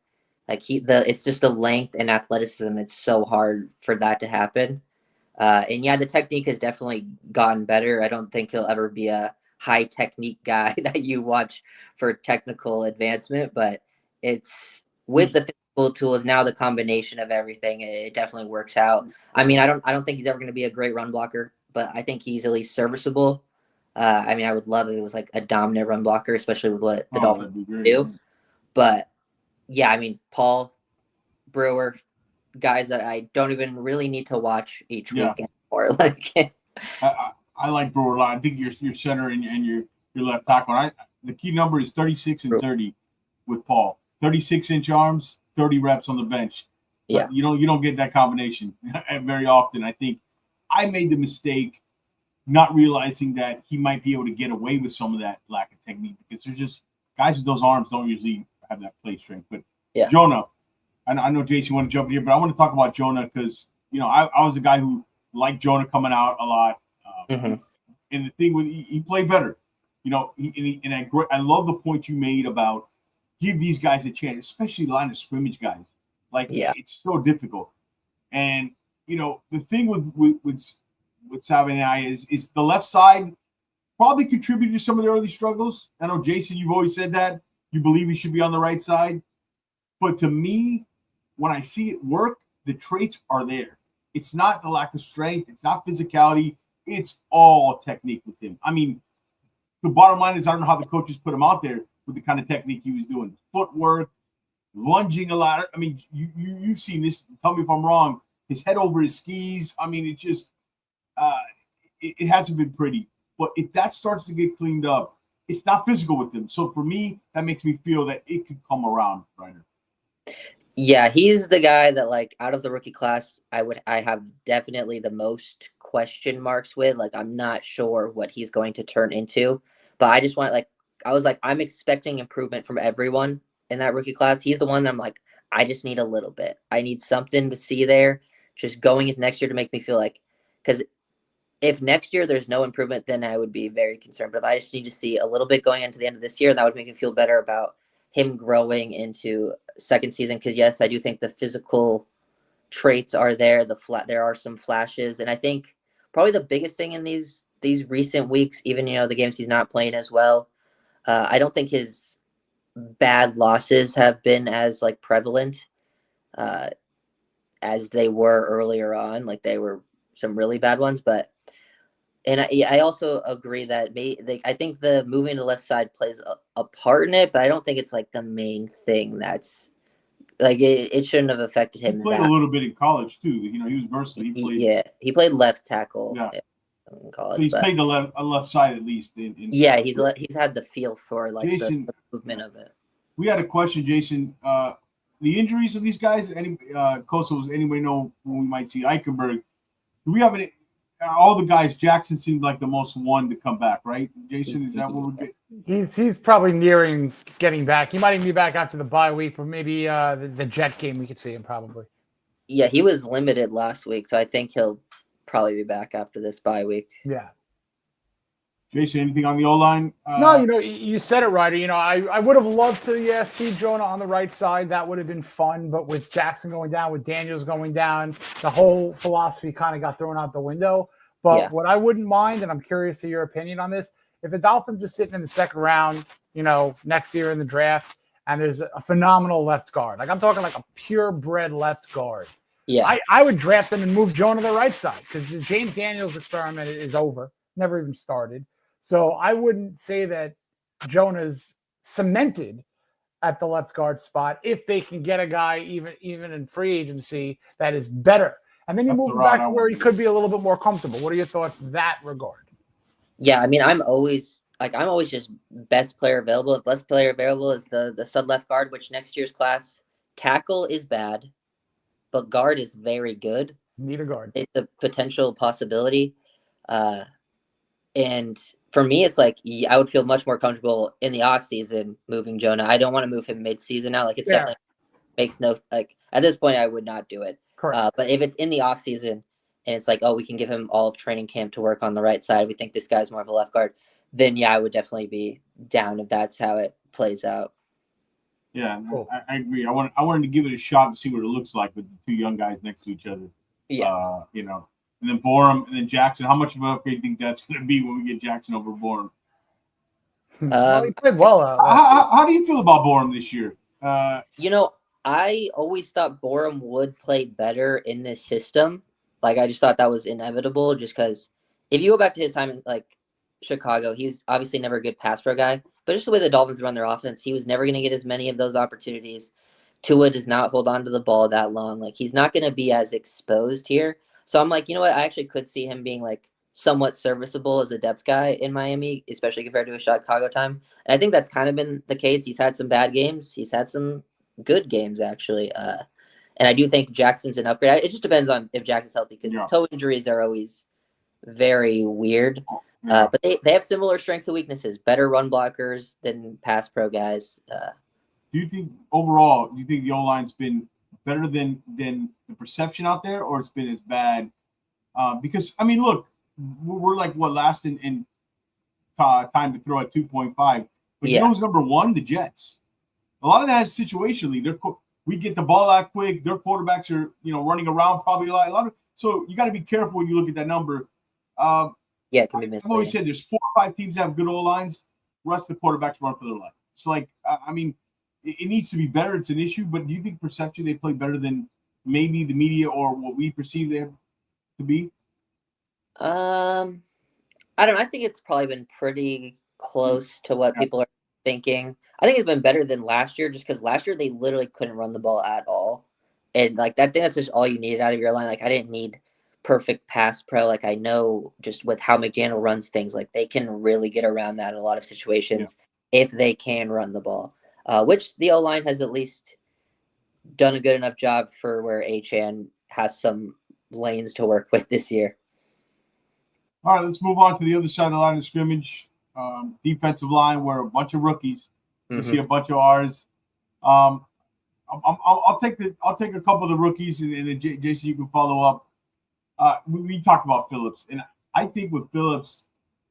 Like it's just the length and athleticism. It's so hard for that to happen. And yeah, the technique has definitely gotten better. I don't think he'll ever be a high technique guy that you watch for technical advancement, but it's with the physical tools now, the combination of everything, it definitely works out. I mean, I don't think he's ever going to be a great run blocker, but I think he's at least serviceable. I mean, I would love if it was like a dominant run blocker, especially with what the Dolphins do. But yeah, I mean, Paul, Brewer, guys that I don't even really need to watch each week anymore. Like, I like Brewer a lot. I think your center and your left tackle. The key number is 36 and 30 with Paul. 36-inch arms, 30 reps on the bench. But you don't get that combination very often. I think I made the mistake not realizing that he might be able to get away with some of that lack of technique because there's just guys with those arms don't usually have that play strength. But Jonah, I know Jason want to jump in here, but I want to talk about Jonah because I was a guy who liked Jonah coming out a lot. And the thing with he played better, I love the point you made about give these guys a chance, especially line of scrimmage guys. It's so difficult. And the thing with Salvin and I is the left side probably contributed to some of the early struggles. I know Jason, you've always said that you believe he should be on the right side, but to me, when I see it work, the traits are there. It's not the lack of strength. It's not physicality. It's all technique with him. I mean, the bottom line is I don't know how the coaches put him out there with the kind of technique he was doing. Footwork, lunging a lot. I mean, you've seen this. Tell me if I'm wrong. His head over his skis. I mean, it just it hasn't been pretty. But if that starts to get cleaned up, it's not physical with him. So for me, that makes me feel that it could come around, Ryder. Yeah, he's the guy that, like, out of the rookie class, I have definitely the most question marks with. Like, I'm not sure what he's going to turn into, but I just want, like, I'm expecting improvement from everyone in that rookie class. He's the one that I'm like, I just need a little bit. I need something to see there just going into next year to make me feel like, because if next year there's no improvement, then I would be very concerned. But if I just need to see a little bit going into the end of this year, that would make me feel better about him growing into second season. Because yes, I do think the physical traits are there. There are some flashes, and I think probably the biggest thing in these recent weeks, even the games he's not playing as well, I don't think his bad losses have been as like prevalent as they were earlier on. Like they were some really bad ones, but I also agree that I think the moving to the left side plays a part in it, but I don't think it's like the main thing. That's like it shouldn't have affected him. He played a little bit in college too. He was versatile. He played left tackle. Yeah. In college, so he's played the left side at least. He's had the feel for like Jason, the movement of it. We had a question, Jason. The injuries of these guys, Kosos, anybody know when we might see Eichenberg? Do we have all the guys? Jackson seemed like the most one to come back, right? Jason, is that what we're getting? He's probably nearing getting back. He might even be back after the bye week, or maybe the Jet game. We could see him probably. Yeah, he was limited last week, so I think he'll probably be back after this bye week. Yeah. Jason, anything on the O-line? No, you said it, Ryder. I would have loved to, see Jonah on the right side. That would have been fun. But with Jackson going down, with Daniels going down, the whole philosophy kind of got thrown out the window. But what I wouldn't mind, and I'm curious to your opinion on this, if the Dolphins are sitting in the second round, next year in the draft, and there's a phenomenal left guard. Like I'm talking like a purebred left guard. Yeah. I would draft him and move Jonah to the right side because the James Daniels experiment is over. Never even started. So I wouldn't say that Jonah's cemented at the left guard spot if they can get a guy even in free agency that is better. And then you move back to where he could be a little bit more comfortable. What are your thoughts in that regard? Yeah, I mean, I'm always just best player available. If best player available is the stud left guard, which next year's class tackle is bad, but guard is very good. Need a guard. It's a potential possibility. And for me, it's like I would feel much more comfortable in the offseason moving Jonah. I don't want to move him mid-season now. Like it's definitely makes no like at this point I would not do it. Correct. But if it's in the offseason and it's like, we can give him all of training camp to work on the right side. We think this guy's more of a left guard. Then I would definitely be down if that's how it plays out. Yeah, cool. I agree. I wanted to give it a shot and see what it looks like with the two young guys next to each other. Yeah. And then Borum and then Jackson. How much of an upgrade do you think that's going to be when we get Jackson over Borum? He played well. How do you feel about Borum this year? I always thought Borum would play better in this system. Like, I just thought that was inevitable just because if you go back to his time in, like, Chicago, he's obviously never a good pass pro guy. But just the way the Dolphins run their offense, he was never going to get as many of those opportunities. Tua does not hold on to the ball that long. Like, he's not going to be as exposed here. So I'm like, you know what? I actually could see him being like somewhat serviceable as a depth guy in Miami, especially compared to his Chicago time. And I think that's kind of been the case. He's had some bad games. He's had some good games, actually. And I do think Jackson's an upgrade. It just depends on if Jackson's healthy because toe injuries are always very weird. But they have similar strengths and weaknesses. Better run blockers than pass pro guys. Do you think overall, the O-line's been better than the perception out there, or it's been as bad? Because, I mean, look, we're like, last in time to throw at 2.5. But you know who's number one? The Jets. A lot of that is situationally. We get the ball out quick. Their quarterbacks are, running around probably a lot. So you got to be careful when you look at that number. It can be misleading. I've always said there's 4 or 5 teams that have good O-lines. The rest of the quarterbacks run for their life. It's like, I mean, it needs to be better. It's an issue. But do you think perception they play better than maybe the media or what we perceive them to be? I don't know. I think it's probably been pretty close to what people are thinking. I think it's been better than last year just because last year they literally couldn't run the ball at all. And like that thing, that's just all you needed out of your line. Like I didn't need perfect pass pro. Like I know just with how McDaniel runs things, like they can really get around that in a lot of situations if they can run the ball, which the O-line has at least done a good enough job for where Achane has some lanes to work with this year. All right, let's move on to the other side of the line of scrimmage. Defensive line, where a bunch of rookies. We see a bunch of ours. I'll take a couple of the rookies, and then Jason, you can follow up. We talked about Phillips, and I think with Phillips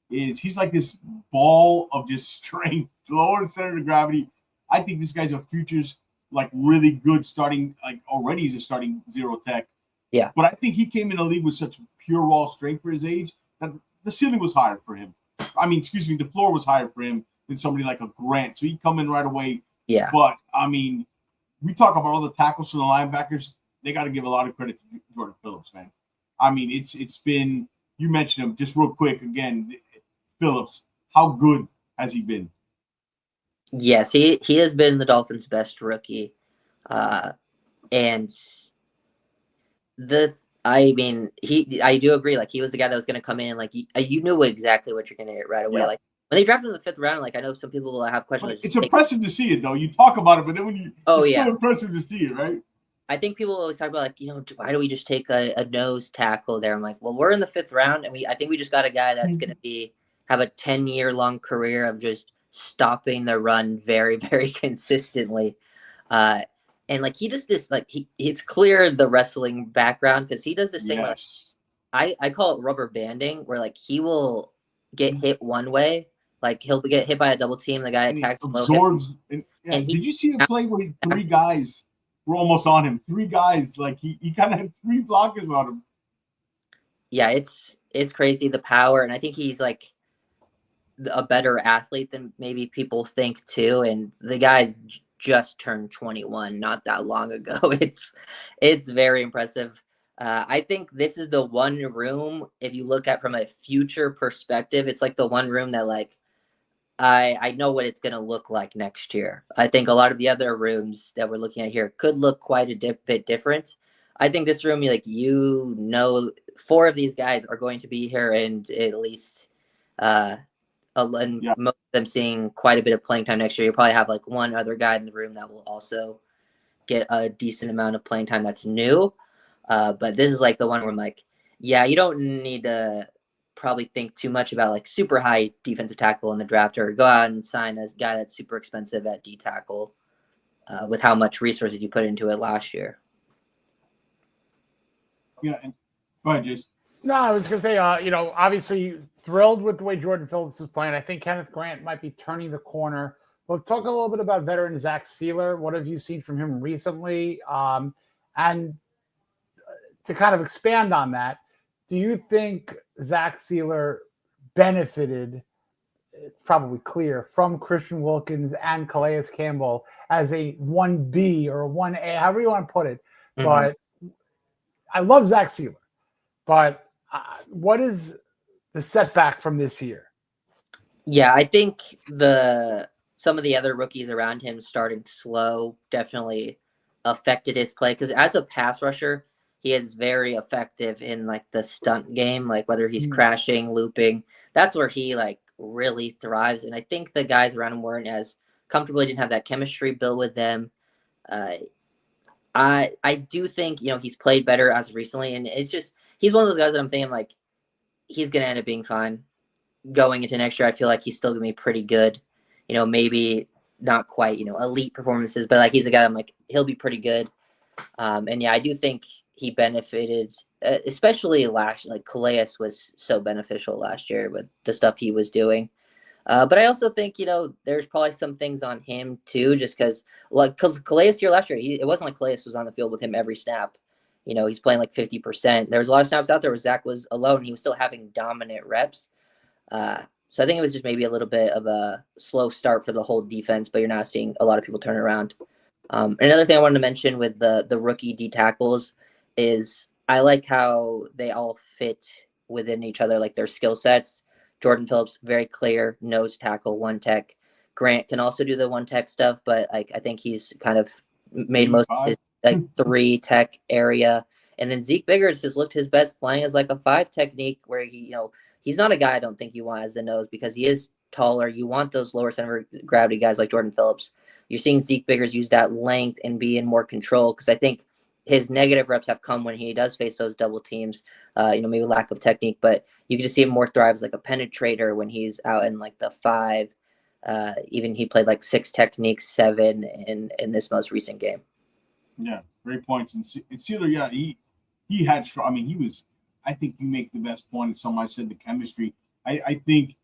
he's like this ball of just strength, lower center of gravity, I think this guy's a futures like really good starting, like already he's a starting zero tech. Yeah. But I think he came in the league with such pure raw strength for his age that the ceiling was higher for him. I mean, excuse me, the floor was higher for him than somebody like a Grant. So he'd come in right away. Yeah. But I mean, we talk about all the tackles from the linebackers. They got to give a lot of credit to Jordan Phillips, man. I mean, it's been, you mentioned him just real quick again, Phillips. How good has he been? Yes, he has been the Dolphins' best rookie. And I do agree. Like, he was the guy that was going to come in. Like, you knew exactly what you're going to get right away. Yeah. Like, when they drafted him in the 5th round, like, I know some people will have questions. It's impressive to see it, though. You talk about it, but then when you, it's yeah, still impressive to see it, right? I think people always talk about, like, why do we just take a nose tackle there? I'm like, well, we're in the 5th round, and I think we just got a guy that's going to have a 10-year-long career of just stopping the run very, very consistently. And like, he does this, like, it's clear the wrestling background, because he does this thing, like, I call it rubber banding, where like he will get hit one way, like he'll get hit by a double team, the guy attacks, absorbs. Did you see him play where 3 guys were almost on him? 3 guys, like he kind of had 3 blockers on him. Yeah, it's crazy, the power, and I think he's like a better athlete than maybe people think too. And the guy's just turned 21 not that long ago. It's very impressive. I think this is the one room, if you look at from a future perspective, it's like the one room that like I know what it's going to look like next year. I think a lot of the other rooms that we're looking at here could look quite a bit different. I think this room, like, 4 of these guys are going to be here, and at least most of them seeing quite a bit of playing time next year. You'll probably have like one other guy in the room that will also get a decent amount of playing time that's new. But this is like the one where I'm like, yeah, you don't need to probably think too much about like super high defensive tackle in the draft, or go out and sign a guy that's super expensive at D tackle with how much resources you put into it last year. Yeah. And go ahead, Jason. No, I was going to say, obviously thrilled with the way Jordan Phillips is playing. I think Kenneth Grant might be turning the corner. We'll talk a little bit about veteran Zach Sealer. What have you seen from him recently? And to kind of expand on that, do you think Zach Sealer benefited, it's probably clear, from Christian Wilkins and Calais Campbell as a 1B or a 1A, however you want to put it? Mm-hmm. But I love Zach Sealer. But what is the setback from this year? Yeah, I think some of the other rookies around him starting slow definitely affected his play, because as a pass rusher, he is very effective in like the stunt game, like whether he's crashing, looping. That's where he like really thrives. And I think the guys around him weren't as comfortable. He didn't have that chemistry built with them. I do think, he's played better as of recently, and it's just, he's one of those guys that I'm thinking like he's going to end up being fine going into next year. I feel like he's still going to be pretty good, maybe not quite, elite performances, but like he's a guy I'm like, he'll be pretty good. And yeah, I do think he benefited, especially last year. Like Calais was so beneficial last year with the stuff he was doing. But I also think, there's probably some things on him too, just because Calais here last year, it wasn't like Calais was on the field with him every snap. He's playing like 50%. There was a lot of snaps out there where Zach was alone. He was still having dominant reps. So I think it was just maybe a little bit of a slow start for the whole defense, but you're not seeing a lot of people turn around. Another thing I wanted to mention with the rookie D tackles is I like how they all fit within each other, like their skill sets. Jordan Phillips, very clear, nose tackle, 1 tech. Grant can also do the 1 tech stuff, but I think he's kind of made most of his 3 tech area. And then Zeke Biggers has looked his best playing as like a 5 technique, where he's not a guy I don't think you want as the nose, because he is taller. You want those lower center of gravity guys like Jordan Phillips. You're seeing Zeke Biggers use that length and be in more control, because I think his negative reps have come when he does face those double teams, maybe lack of technique, but you can just see him more thrive as like a penetrator when he's out in like the 5. Even he played like 6 techniques, 7 in this most recent game. Yeah, great points. And Sealer, yeah, he had strong. I mean, I think you make the best point. Somebody said the chemistry. I think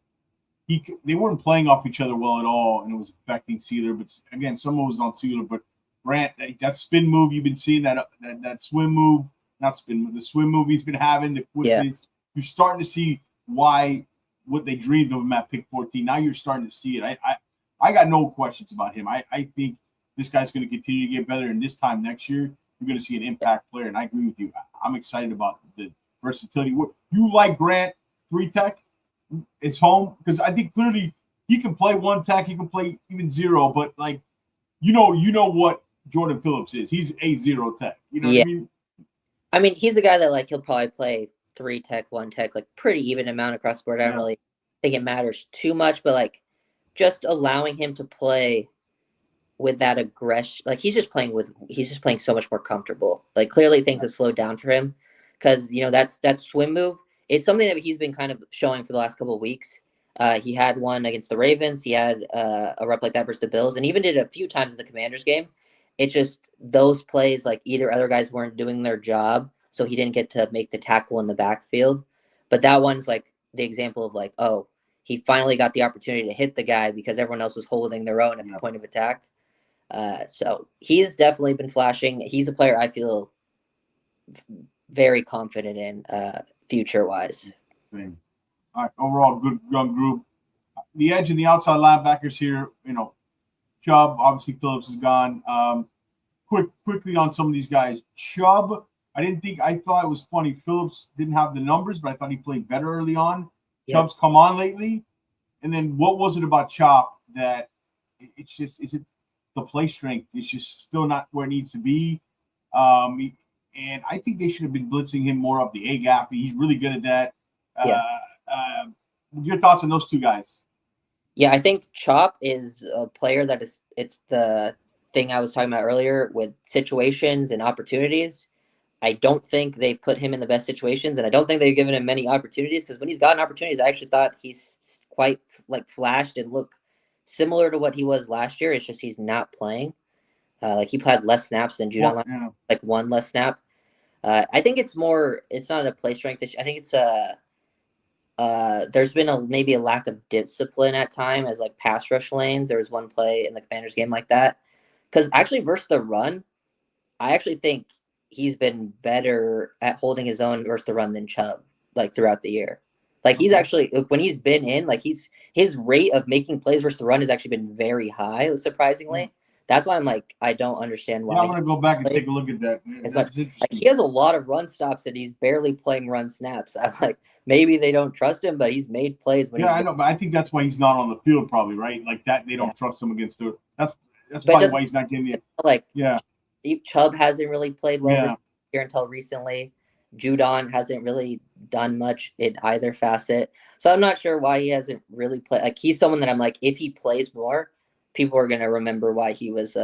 they weren't playing off each other well at all, and it was affecting Sealer. But again, someone was on Sealer. But Grant, that spin move you've been seeing, that swim move, not spin move, the swim move he's been having, the quickness, you're starting to see what they dreamed of him at pick 14. Now you're starting to see it. I got no questions about him. I think this guy's going to continue to get better, and this time next year, you're going to see an impact player. And I agree with you. I'm excited about the versatility. You like Grant 3-tech? It's home because I think clearly he can play 1-tech, he can play even 0, but like you know what Jordan Phillips is. He's a 0-tech. You know what I mean? I mean, he's the guy that like he'll probably play 3-tech, 1-tech, like pretty even amount across the board. I don't really think it matters too much, but like just allowing him to play with that aggression, like he's just playing so much more comfortable. Like clearly things have slowed down for him because that swim move. It's something that he's been kind of showing for the last couple of weeks. He had one against the Ravens. He had a rep like that versus the Bills, and even did it a few times in the Commanders game. It's just those plays, like either other guys weren't doing their job, so he didn't get to make the tackle in the backfield. But that one's like the example of like, oh, he finally got the opportunity to hit the guy because everyone else was holding their own at the point of attack. So he's definitely been flashing. He's a player I feel very confident in future-wise. All right, overall, good young group. The edge and the outside linebackers here, Chubb, obviously Phillips is gone. Quickly on some of these guys. Chubb, I thought it was funny. Phillips didn't have the numbers, but I thought he played better early on. Yep. Chubb's come on lately. And then what was it about Chop that it's just, is it the play strength? It's just still not where it needs to be. And I think they should have been blitzing him more up the A gap. He's really good at that. Your thoughts on those two guys? Yeah, I think Chop is a player it's the thing I was talking about earlier with situations and opportunities. I don't think they put him in the best situations, and I don't think they've given him many opportunities because when he's gotten opportunities, I actually thought he's quite like flashed and looked similar to what he was last year. It's just he's not playing. Like he played less snaps than Judon, like one less snap. I think it's not a play strength issue. I think it's there's been maybe a lack of discipline at time as like pass rush lanes. There was one play in the Commanders game like that. Because actually versus the run, I actually think he's been better at holding his own versus the run than Chubb, like throughout the year. Like he's actually, when he's been in, like his rate of making plays versus the run has actually been very high, surprisingly. That's why I'm like, I don't understand why. Yeah, I'm going to go back and take a look at that. Like he has a lot of run stops and he's barely playing run snaps. I'm like, maybe they don't trust him, but he's made plays. I know, but I think that's why he's not on the field probably, right? Like that, they don't trust him against the – that's probably why he's not getting the – like, Chubb hasn't really played well here until recently. Judon hasn't really done much in either facet. So I'm not sure why he hasn't really played. Like he's someone that I'm like, if he plays more, people are going to remember why he was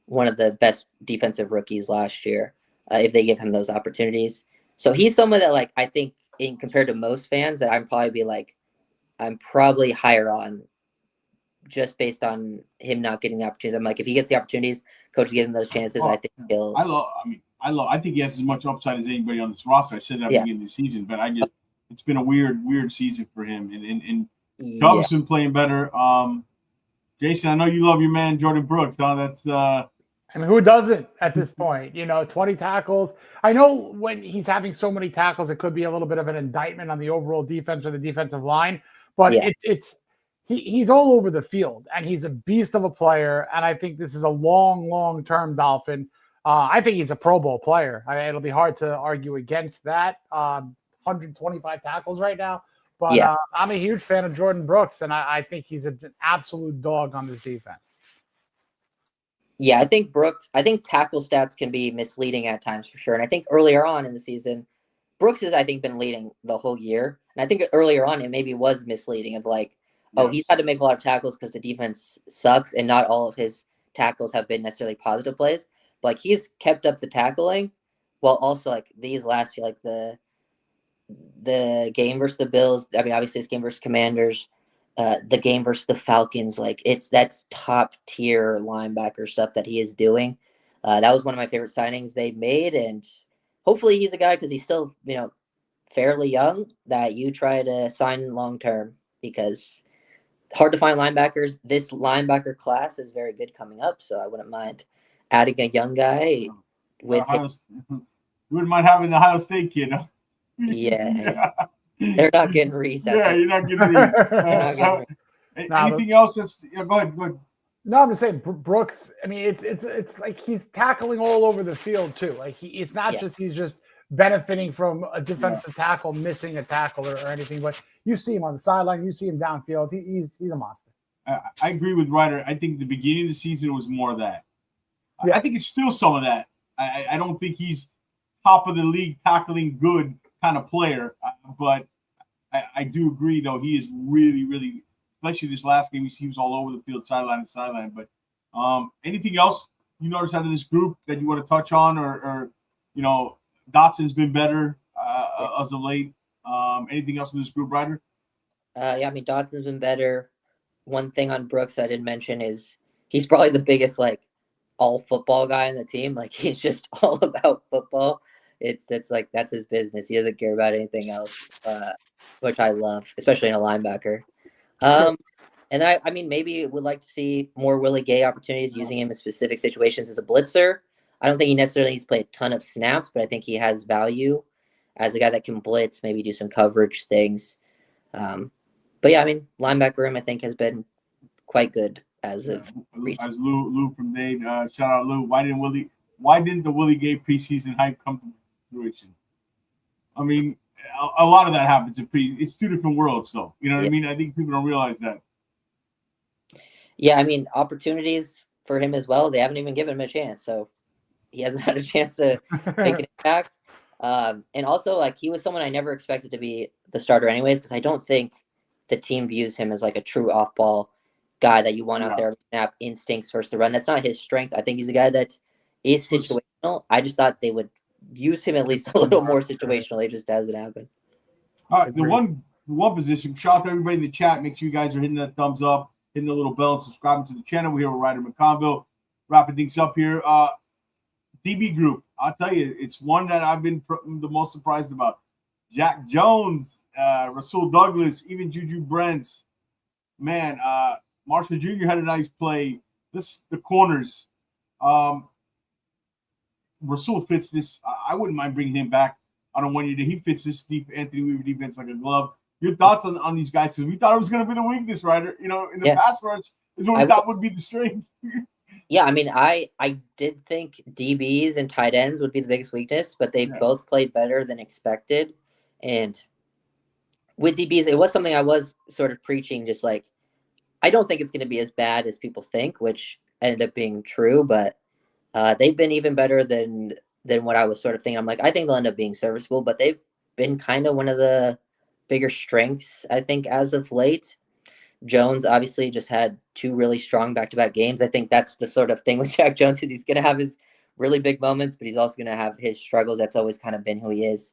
one of the best defensive rookies last year if they give him those opportunities. So he's someone that like I think compared to most fans that I'm probably higher on just based on him not getting the opportunities. I'm like, if he gets the opportunities, coach give him those chances. I think he'll. I think he has as much upside as anybody on this roster. I said that at the beginning of the season, but it's been a weird season for him. And Chubb's been playing better. Jason, I know you love your man Jordan Brooks. Huh? That's I mean, who doesn't at this point? 20 tackles. I know when he's having so many tackles, it could be a little bit of an indictment on the overall defense or the defensive line. But he's all over the field, and he's a beast of a player. And I think this is a long-term Dolphin. I think he's a Pro Bowl player. It'll be hard to argue against that. 125 tackles right now. But I'm a huge fan of Jordan Brooks, and I think he's an absolute dog on this defense. Yeah, I think tackle stats can be misleading at times for sure. And I think earlier on in the season, Brooks has, I think, been leading the whole year. And I think earlier on it maybe was misleading of like, he's had to make a lot of tackles because the defense sucks and not all of his tackles have been necessarily positive plays. But like he's kept up the tackling while also like these last year, like the game versus the Bills. I mean, obviously this game versus Commanders, the game versus the Falcons, like that's top tier linebacker stuff that he is doing. That was one of my favorite signings they made, and hopefully he's a guy because he's still fairly young that you try to sign long term because hard to find linebackers. This linebacker class is very good coming up, so I wouldn't mind adding a young guy with you wouldn't mind having the Ohio State kid, huh? Yeah. They're not getting Reese. Yeah, you're not getting Reese. Anything else? Go ahead. No, I'm just saying Brooks. I mean, it's like he's tackling all over the field too. Like he's just benefiting from a defensive tackle missing a tackle or anything. But you see him on the sideline, you see him downfield. He's a monster. I agree with Ryder. I think the beginning of the season was more of that. Yeah. I think it's still some of that. I don't think he's top of the league tackling good kind of player, but I do agree though he is really, really, especially this last game. He was all over the field, sideline to sideline. But anything else you notice out of this group that you want to touch on, or Dotson's been better as of late. Anything else in this group, Ryder? Yeah, I mean Dotson's been better. One thing on Brooks I didn't mention is he's probably the biggest all football guy in the team. Like he's just all about football. It's like that's his business. He doesn't care about anything else, which I love, especially in a linebacker. And I mean, maybe would like to see more Willie Gay opportunities using him in specific situations as a blitzer. I don't think he necessarily needs to play a ton of snaps, but I think he has value as a guy that can blitz, maybe do some coverage things. But yeah, I mean, linebacker room I think has been quite good as of recent. As Lou from Dade, shout out Lou. Why didn't the Willie Gay preseason hype come to fruition? I mean, a lot of that happens it's two different worlds though. You know what I mean? I think people don't realize that. Yeah, I mean, opportunities for him as well. They haven't even given him a chance, so he hasn't had a chance to make an impact. And also, he was someone I never expected to be the starter anyways, because I don't think the team views him as a true off-ball guy that you want out there, snap instincts first to run. That's not his strength. I think he's a guy that is situational. I just thought they would use him at least a little more situational. It just hasn't happened. All right, the one position. Shout out to everybody in the chat. Make sure you guys are hitting that thumbs up, hitting the little bell, and subscribing to the channel. We're here with Ryder McConville, wrapping things up here. DB group. I'll tell you, it's one that I've been the most surprised about. Jack Jones, Rasul Douglas, even Juju Brents. Man, Marshall Jr. had a nice play. The corners. Rasul fits this. I wouldn't mind bringing him back on a 1 year. He fits this Anthony Weaver defense like a glove. Your thoughts on these guys? Because we thought it was going to be the weakness, Ryder. In the pass rush is what we thought would be the strength. Yeah, I mean, I did think DBs and tight ends would be the biggest weakness, but they both played better than expected. And with DBs, it was something I was sort of preaching, just I don't think it's going to be as bad as people think, which ended up being true, but they've been even better than what I was sort of thinking. I'm I think they'll end up being serviceable, but they've been kind of one of the bigger strengths, I think, as of late. Jones obviously just had two really strong back-to-back games. I think that's the sort of thing with Jack Jones is he's going to have his really big moments, but he's also going to have his struggles. That's always kind of been who he is.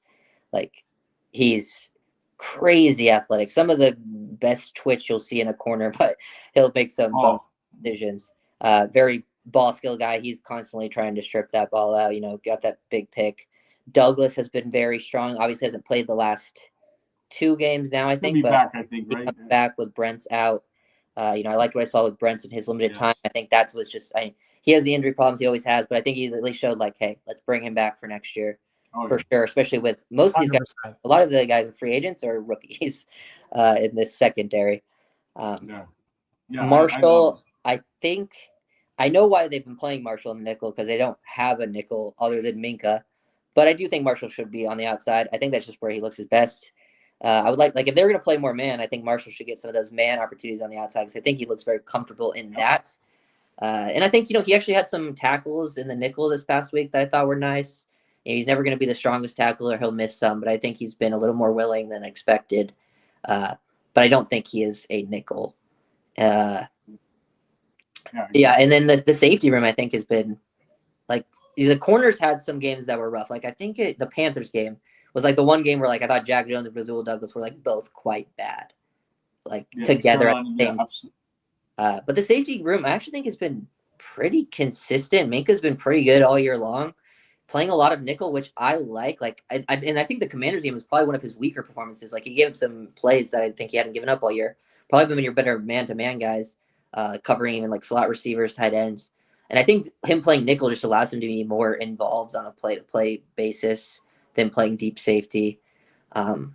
He's crazy athletic. Some of the best twitch you'll see in a corner, but he'll make some decisions. Very ball skill guy. He's constantly trying to strip that ball out, got that big pick. Douglas has been very strong. Obviously hasn't played the last 2 games now, I think, but back, I think, right? Back with Brent's out. I liked what I saw with Brent's in his limited time. I think that was just, he has the injury problems he always has, but I think he at least showed hey, let's bring him back for next year for sure, especially with most of these 100%. Guys. A lot of the guys are free agents or rookies in this secondary. Marshall, I think, I know why they've been playing Marshall in the nickel because they don't have a nickel other than Minka, but I do think Marshall should be on the outside. I think that's just where he looks his best. I would like if they're going to play more man, I think Marshall should get some of those man opportunities on the outside because I think he looks very comfortable in that. And I think, he actually had some tackles in the nickel this past week that I thought were nice. He's never going to be the strongest tackler. He'll miss some, but I think he's been a little more willing than expected. But I don't think he is a nickel. And then the safety room, I think, has been the corners had some games that were rough. I think the Panthers game was the one game where I thought Jack Jones and Rasul Douglas were both quite bad, together at the same. But the safety room I actually think has been pretty consistent. Minka's been pretty good all year long, playing a lot of nickel, which I like. And I think the Commanders game was probably one of his weaker performances. He gave him some plays that I think he hadn't given up all year, probably been your better man-to-man guys, covering even like slot receivers, tight ends. And I think him playing nickel just allows him to be more involved on a play-to-play basis than playing deep safety. And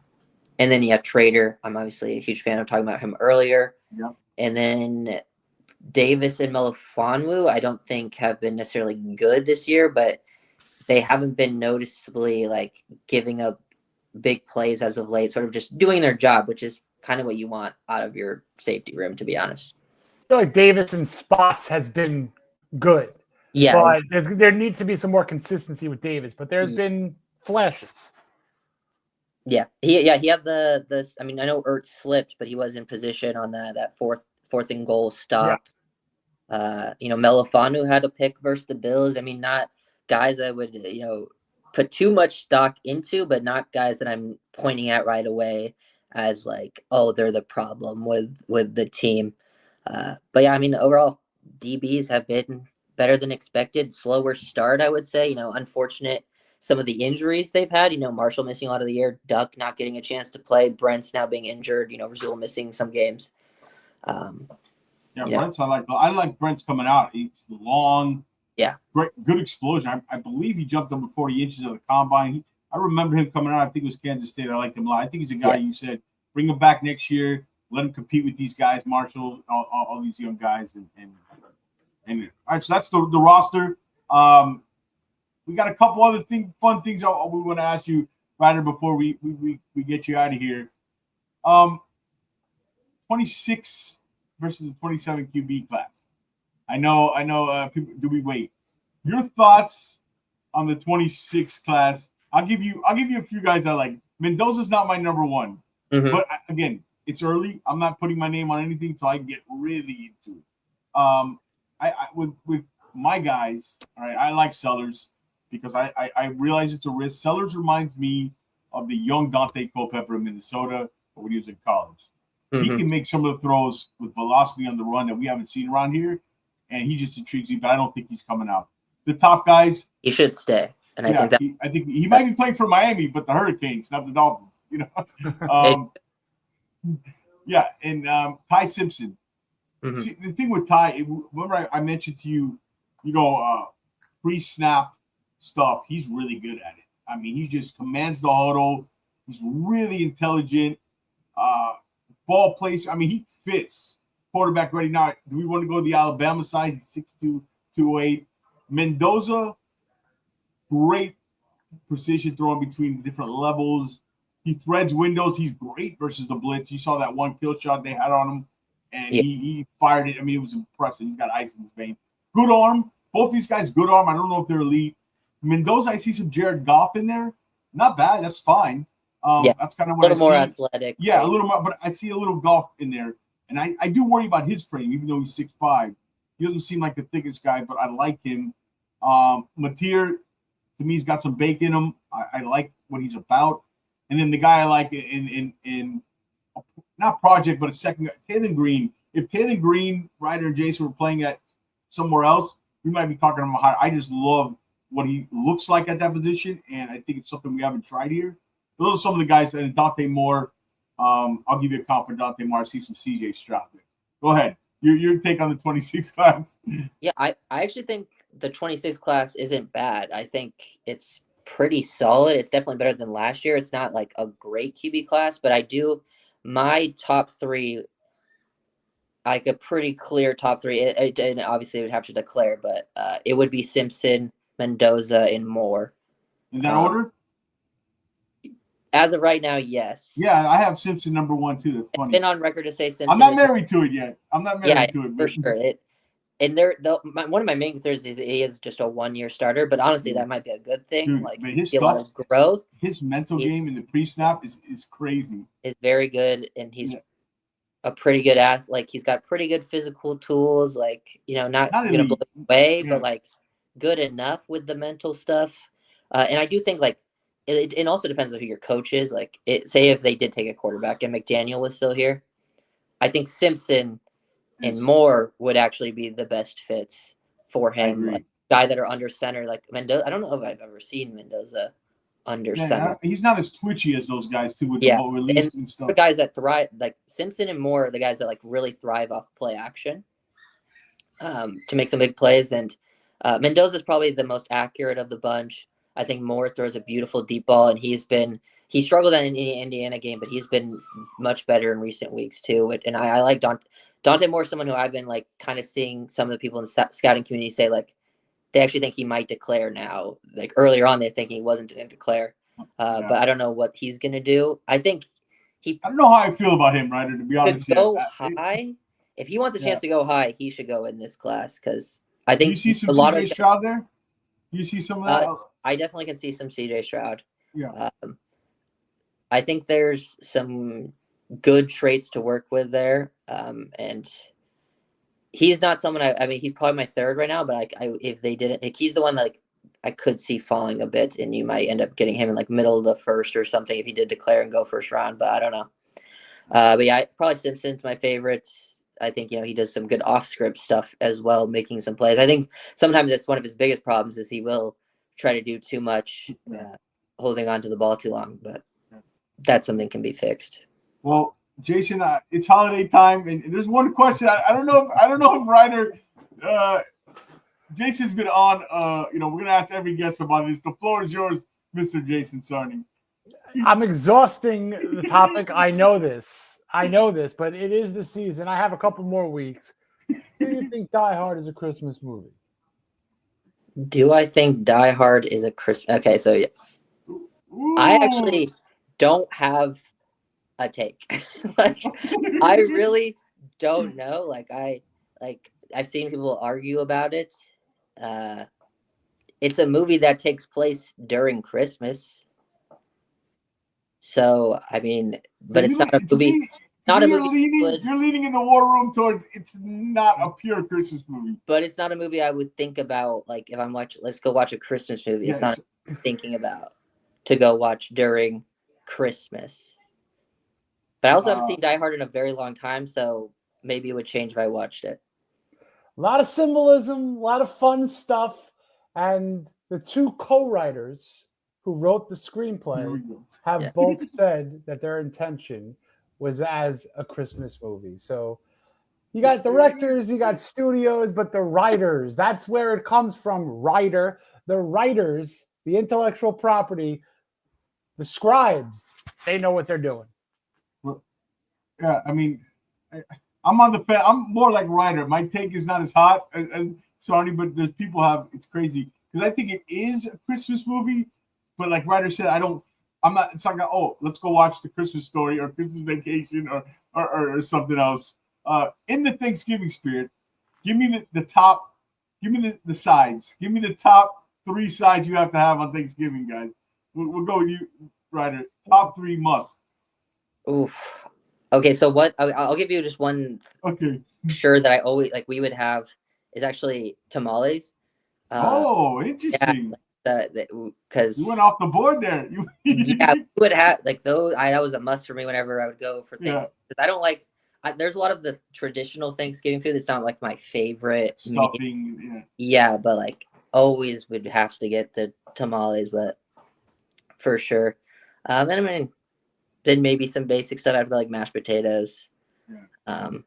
then you have Trader. I'm obviously a huge fan of talking about him earlier. Yep. And then Davis and Melifonwu, I don't think have been necessarily good this year, but they haven't been noticeably like giving up big plays as of late, sort of just doing their job, which is kind of what you want out of your safety room, to be honest. I feel like Davis in spots has been good. Yeah. But there needs to be some more consistency with Davis, but there's been flashes. Yeah. He had the I mean, I know Ertz slipped, but he was in position on that fourth and goal stop. Yeah. Melifonwu had a pick versus the Bills. I mean, not guys I would, put too much stock into, but not guys that I'm pointing at right away as like, oh, they're the problem with the team. But yeah, I mean, overall, DBs have been better than expected. Slower start, I would say. Unfortunate some of the injuries they've had. Marshall missing a lot of the year, Duck not getting a chance to play, Brent's now being injured. Rizul missing some games. Brent's I like Brent's coming out. He's long. Yeah. Great, good explosion. I believe he jumped over 40 inches of the combine. I remember him coming out. I think it was Kansas State. I liked him a lot. I think he's a guy you said, bring him back next year. Let him compete with these guys, Marshall, all these young guys. And all right, so that's the roster. We got a couple other fun things we want to ask you, Ryder, before we get you out of here. 26 versus the 27 QB class. I know. People, do we wait? Your thoughts on the 26 class? I'll give you a few guys I like. Mendoza's not my number one, but again, it's early. I'm not putting my name on anything until I get really into it. With my guys, all right, I like Sellers because I realize it's a risk. Sellers reminds me of the young Dante Culpepper in Minnesota when he was in college. He can make some of the throws with velocity on the run that we haven't seen around here. And he just intrigues me, but I don't think he's coming out. The top guys, he should stay, and I think he might be playing for Miami, but the Hurricanes, not the Dolphins. And Ty Simpson. See, the thing with Ty, remember I mentioned to you, pre-snap stuff. He's really good at it. I mean, he just commands the huddle. He's really intelligent. Ball place. I mean, he fits. Quarterback ready now. Do we want to go the Alabama side? He's 6'2", 208. Mendoza, great precision throwing between different levels. He threads windows. He's great versus the blitz. You saw that one kill shot they had on him, and he fired it. I mean, it was impressive. He's got ice in his vein. Good arm. Both these guys, good arm. I don't know if they're elite. Mendoza, I see some Jared Goff in there. Not bad. That's fine. That's kind of what I see. A little more athletic. Yeah, a little more, but I see a little Goff in there. And I do worry about his frame, even though he's 6'5". He doesn't seem like the thickest guy, but I like him. Mateer, to me, he's got some bake in him. I like what he's about. And then the guy I like in not project, but a second, Taylor Green. If Taylor Green, Ryder, and Jason were playing at somewhere else, we might be talking about high. I just love what he looks like at that position, and I think it's something we haven't tried here. Those are some of the guys, and Dante Moore. I'll give you a call for Dante Moore. I see some CJ Stroud there. Go ahead. Your take on the 26 class. Yeah, I actually think the 26 class isn't bad. I think it's pretty solid. It's definitely better than last year. It's not like a great QB class, but my top three, like a pretty clear top three. And obviously it would have to declare, but it would be Simpson, Mendoza, and Moore. In that order? As of right now, yes. Yeah, I have Simpson number one too. That's funny. I've been on record to say Simpson. I'm not married to it yet. For sure. One of my main concerns is he is just a 1-year starter, but honestly, that might be a good thing. Dude, like his a lot of growth. His mental game in the pre-snap is crazy. Is very good, and he's a pretty good athlete. Like he's got pretty good physical tools. Like not gonna blow away, but like good enough with the mental stuff. And I do think like. It also depends on who your coach is. Like, say if they did take a quarterback and McDaniel was still here, I think Simpson and Moore would actually be the best fits for him. Like, guy that are under center, like Mendoza. I don't know if I've ever seen Mendoza under Yeah, center. he's not as twitchy as those guys too with Yeah, the release and stuff. The guys that thrive, like Simpson and Moore, are the guys that like really thrive off play action to make some big plays. And Mendoza's probably the most accurate of the bunch. I think Moore throws a beautiful deep ball, and he struggled in the Indiana game, but he's been much better in recent weeks too. And I like Dante Moore, someone who I've been like kind of seeing some of the people in the scouting community say like they actually think he might declare now. Like earlier on, they think he wasn't going to declare, but I don't know what he's going to do. I think I don't know how I feel about him, Ryder, to be honest. Go high. If he wants a chance to go high, he should go in this class because I think you see some CJ Stroud there. You see some of that. I definitely can see some CJ Stroud. Yeah. I think there's some good traits to work with there, and he's not someone. I mean, he's probably my third right now. But like, if they didn't, like, he's the one that like I could see falling a bit, and you might end up getting him in like middle of the first or something if he did declare and go first round. But I don't know. But yeah, probably Simpson's my favorite. I think he does some good off-script stuff as well, making some plays. I think sometimes that's one of his biggest problems is he will try to do too much, holding on to the ball too long. But that's something can be fixed. Well, Jason, it's holiday time, and there's one question. I don't know if Ryder, Jason's been on. We're gonna ask every guest about this. The floor is yours, Mr. Jason Sarney. I'm exhausting the topic. I know this, but it is the season. I have a couple more weeks. Do you think Die Hard is a Christmas movie? Do I think Die Hard is a Christmas? Okay, so yeah. Ooh. I actually don't have a take. Like, I really don't know. I've seen people argue about it. It's a movie that takes place during Christmas. So I mean, but it's not a movie. Not a movie. You're leaning in the war room towards it's not a pure Christmas movie. But it's not a movie I would think about like if I'm watching. Let's go watch a Christmas movie. It's not thinking about to go watch during Christmas. But I also haven't seen Die Hard in a very long time, so maybe it would change if I watched it. A lot of symbolism, a lot of fun stuff, and the two co-writers who wrote the screenplay have both said that their intention was as a Christmas movie. So you got directors, you got studios, but the writers, that's where it comes from. Writer, the writers, the intellectual property, the scribes, they know what they're doing. Yeah, I mean, I'm on the fence. I'm more like Ryder. My take is not as hot as Sarney, but there's people it's crazy because I think it is a Christmas movie. But like Ryder said, it's like, let's go watch the Christmas Story or Christmas Vacation or something else. In the Thanksgiving spirit, give me the top, give me the sides. Give me the top 3 sides you have to have on Thanksgiving, guys. We'll go with you, Ryder. Top 3 must. Oof. Okay, so what? I'll give you just one. Okay. Sure that I always we would have is actually tamales. Interesting. Because you went off the board there. Yeah, we would have like those. That was a must for me whenever I would go for things. I don't like. There's a lot of the traditional Thanksgiving food that's not like my favorite. Stuffing. Yeah, but like always would have to get the tamales, but for sure. And I mean, then maybe some basic stuff after like mashed potatoes. So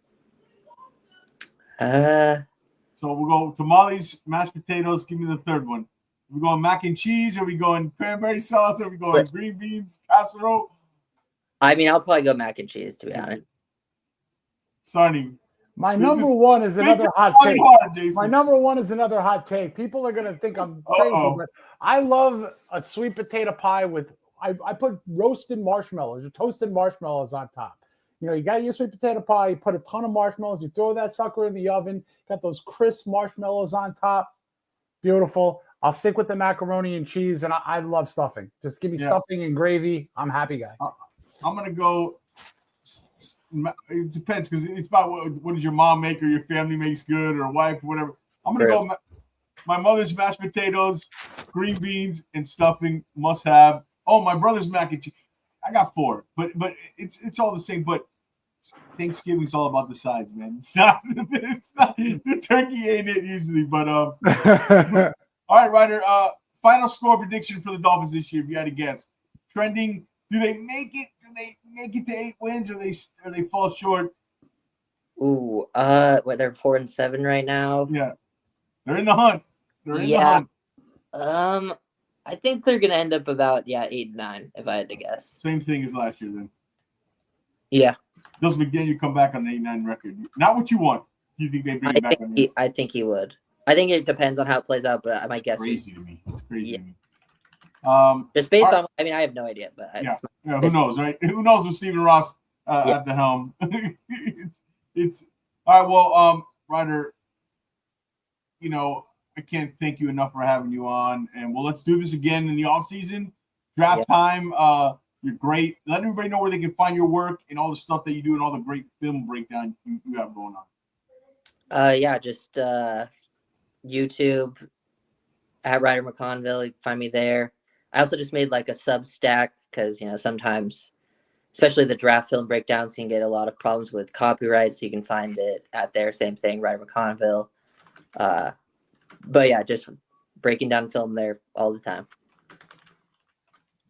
we'll go tamales, mashed potatoes. Give me the third one. Are we going mac and cheese? Are we going cranberry sauce? Are we going green beans, casserole? I mean, I'll probably go mac and cheese, to be honest. Sarney. My number one is another hot take. My number one is another hot take. People are going to think I'm crazy, but I love a sweet potato pie with I put roasted marshmallows or toasted marshmallows on top. You got your sweet potato pie, you put a ton of marshmallows, you throw that sucker in the oven, got those crisp marshmallows on top. Beautiful. I'll stick with the macaroni and cheese, and I love stuffing. Just give me stuffing and gravy. I'm a happy guy. I'm going to go – it depends because it's about what does your mom make or your family makes good or wife or whatever. I'm going to go my mother's mashed potatoes, green beans, and stuffing must have. Oh, my brother's mac and cheese. I got 4, but it's all the same. But Thanksgiving's all about the sides, man. It's not the turkey ain't it usually, but all right, Ryder. final score prediction for the Dolphins this year, if you had to guess. Trending, do they make it? Do they make it to 8 wins, or they fall short? Ooh, they're 4-7 right now. Yeah, they're in the hunt. They're in the hunt. I think they're gonna end up about 8-9 if I had to guess. Same thing as last year, then. Yeah. Does McDaniel come back on an 8-9 record? Not what you want. Do you think they bring it back on? I think he would. I think it depends on how it plays out, but my guess crazy to me. It's crazy to me. Just based on, I mean, I have no idea, but who knows, right? Who knows with Stephen Ross at the helm? it's all right. Well, Ryder, I can't thank you enough for having you on, and let's do this again in the off season, draft time. You're great. Let everybody know where they can find your work and all the stuff that you do and all the great film breakdown you have going on. Just YouTube at Ryder McConville. You can find me there. I also just made like a Substack because sometimes, especially the draft film breakdowns, can get a lot of problems with copyright, so you can find it at there. Same thing, Ryder McConville. But yeah, just breaking down film there all the time.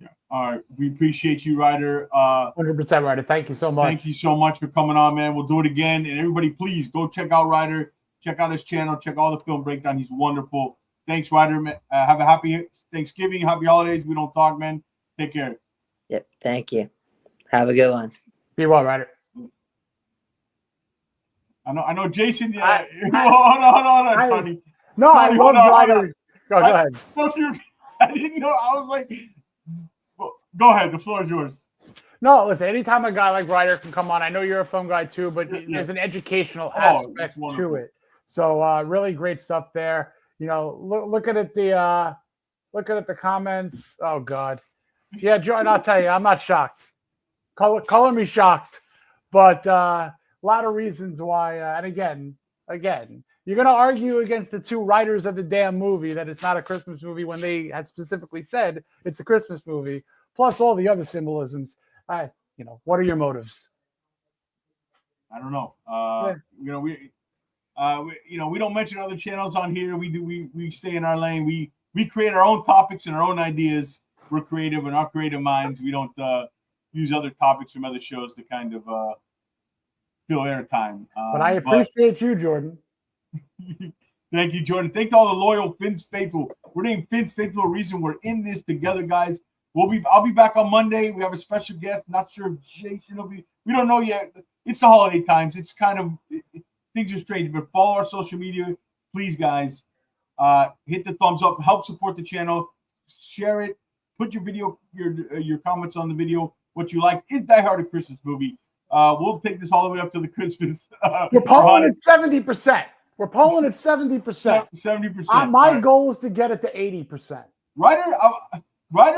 Yeah. All right. We appreciate you, Ryder. 100%, Ryder. Thank you so much. Thank you so much for coming on, man. We'll do it again. And everybody, please go check out Ryder. Check out his channel. Check all the film breakdown. He's wonderful. Thanks, Ryder. Have a happy Thanksgiving. Happy holidays. We don't talk, man. Take care. Yep. Thank you. Have a good one. Be well, Ryder. I know, Jason. Yeah. Hold on. Funny. No, I love Ryder. Go ahead. I didn't know. I was like, go ahead. The floor is yours. No, listen, anytime a guy like Ryder can come on, I know you're a film guy too, but there's an educational aspect to it. So really great stuff there. Look at it, the comments. Oh God. Yeah, Jordan, I'll tell you, I'm not shocked. Color me shocked. But a lot of reasons why, and again, you're going to argue against the two writers of the damn movie that it's not a Christmas movie when they have specifically said it's a Christmas movie, plus all the other symbolisms. What are your motives? I don't know. We don't mention other channels on here. We stay in our lane. We create our own topics and our own ideas. We're creative in our creative minds. We don't use other topics from other shows to kind of fill airtime. But I appreciate you, Jordan. Thank you, Jordan. Thank to all the loyal Fins Faithful. We're named Fins Faithful. Reason we're in this together, guys. I'll be back on Monday. We have a special guest. Not sure if Jason will be. We don't know yet. It's the holiday times. It's kind of things are strange. But follow our social media, please, guys. Hit the thumbs up. Help support the channel. Share it. Put your video, your comments on the video. What you like. Is Die Hard a Christmas movie? We'll take this all the way up to the Christmas. We're polling at 70%. We're polling at 70%. 70%. My goal is to get it to 80%. Ryder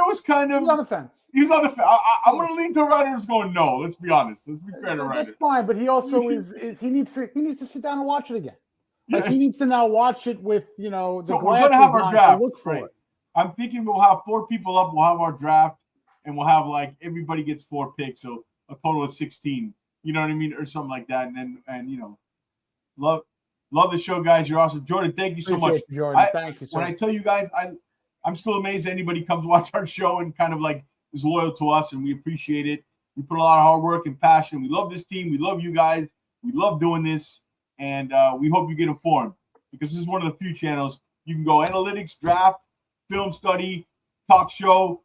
was kind of on the fence. He was on the fence. I'm going to lean to Ryder who's going no. Let's be honest. Let's be fair to Ryder. That's fine, but he also is he needs to sit down and watch it again. Like he needs to now watch it with the glasses we're going to have our draft. Look for right. it. I'm thinking we'll have 4 people up. We'll have our draft, and we'll have everybody gets 4 picks, so a total of 16. You know what I mean, or something like that. And love the show, guys. You're awesome, Jordan. Thank you so much, Jordan. Thank you. Sir. When I tell you guys, I'm still amazed that anybody comes watch our show and kind of is loyal to us, and we appreciate it. We put a lot of hard work and passion. We love this team. We love you guys. We love doing this, and we hope you get informed because this is one of the few channels you can go analytics, draft, film study, talk show.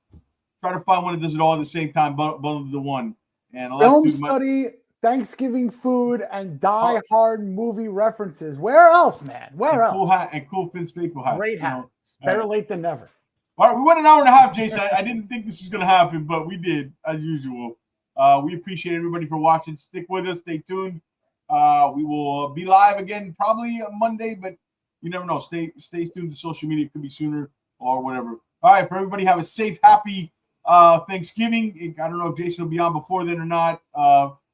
Try to find one that does it all at the same time, bundled into one. And film study, Thanksgiving food, and Die Hard movie references. Where else, man? Where else? Cool hat and cool Fins Faithful hats. Great hat. Better late than never. All right, we went an hour and a half, Jason. I didn't think this was going to happen, but we did, as usual. We appreciate everybody for watching. Stick with us. Stay tuned. We will be live again probably on Monday, but you never know. Stay tuned to social media. It could be sooner or whatever. All right, for everybody, have a safe, happy Thanksgiving. I don't know if Jason will be on before then or not.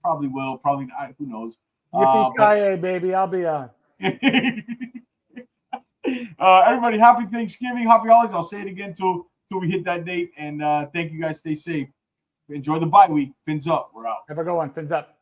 Probably will. Probably not. Who knows? Yippee-ki-yay, baby. I'll be on. Everybody, happy Thanksgiving, happy holidays. I'll say it again till we hit that date. And thank you guys. Stay safe. Enjoy the bye week. Fins up. We're out. Have a good one. Fins up.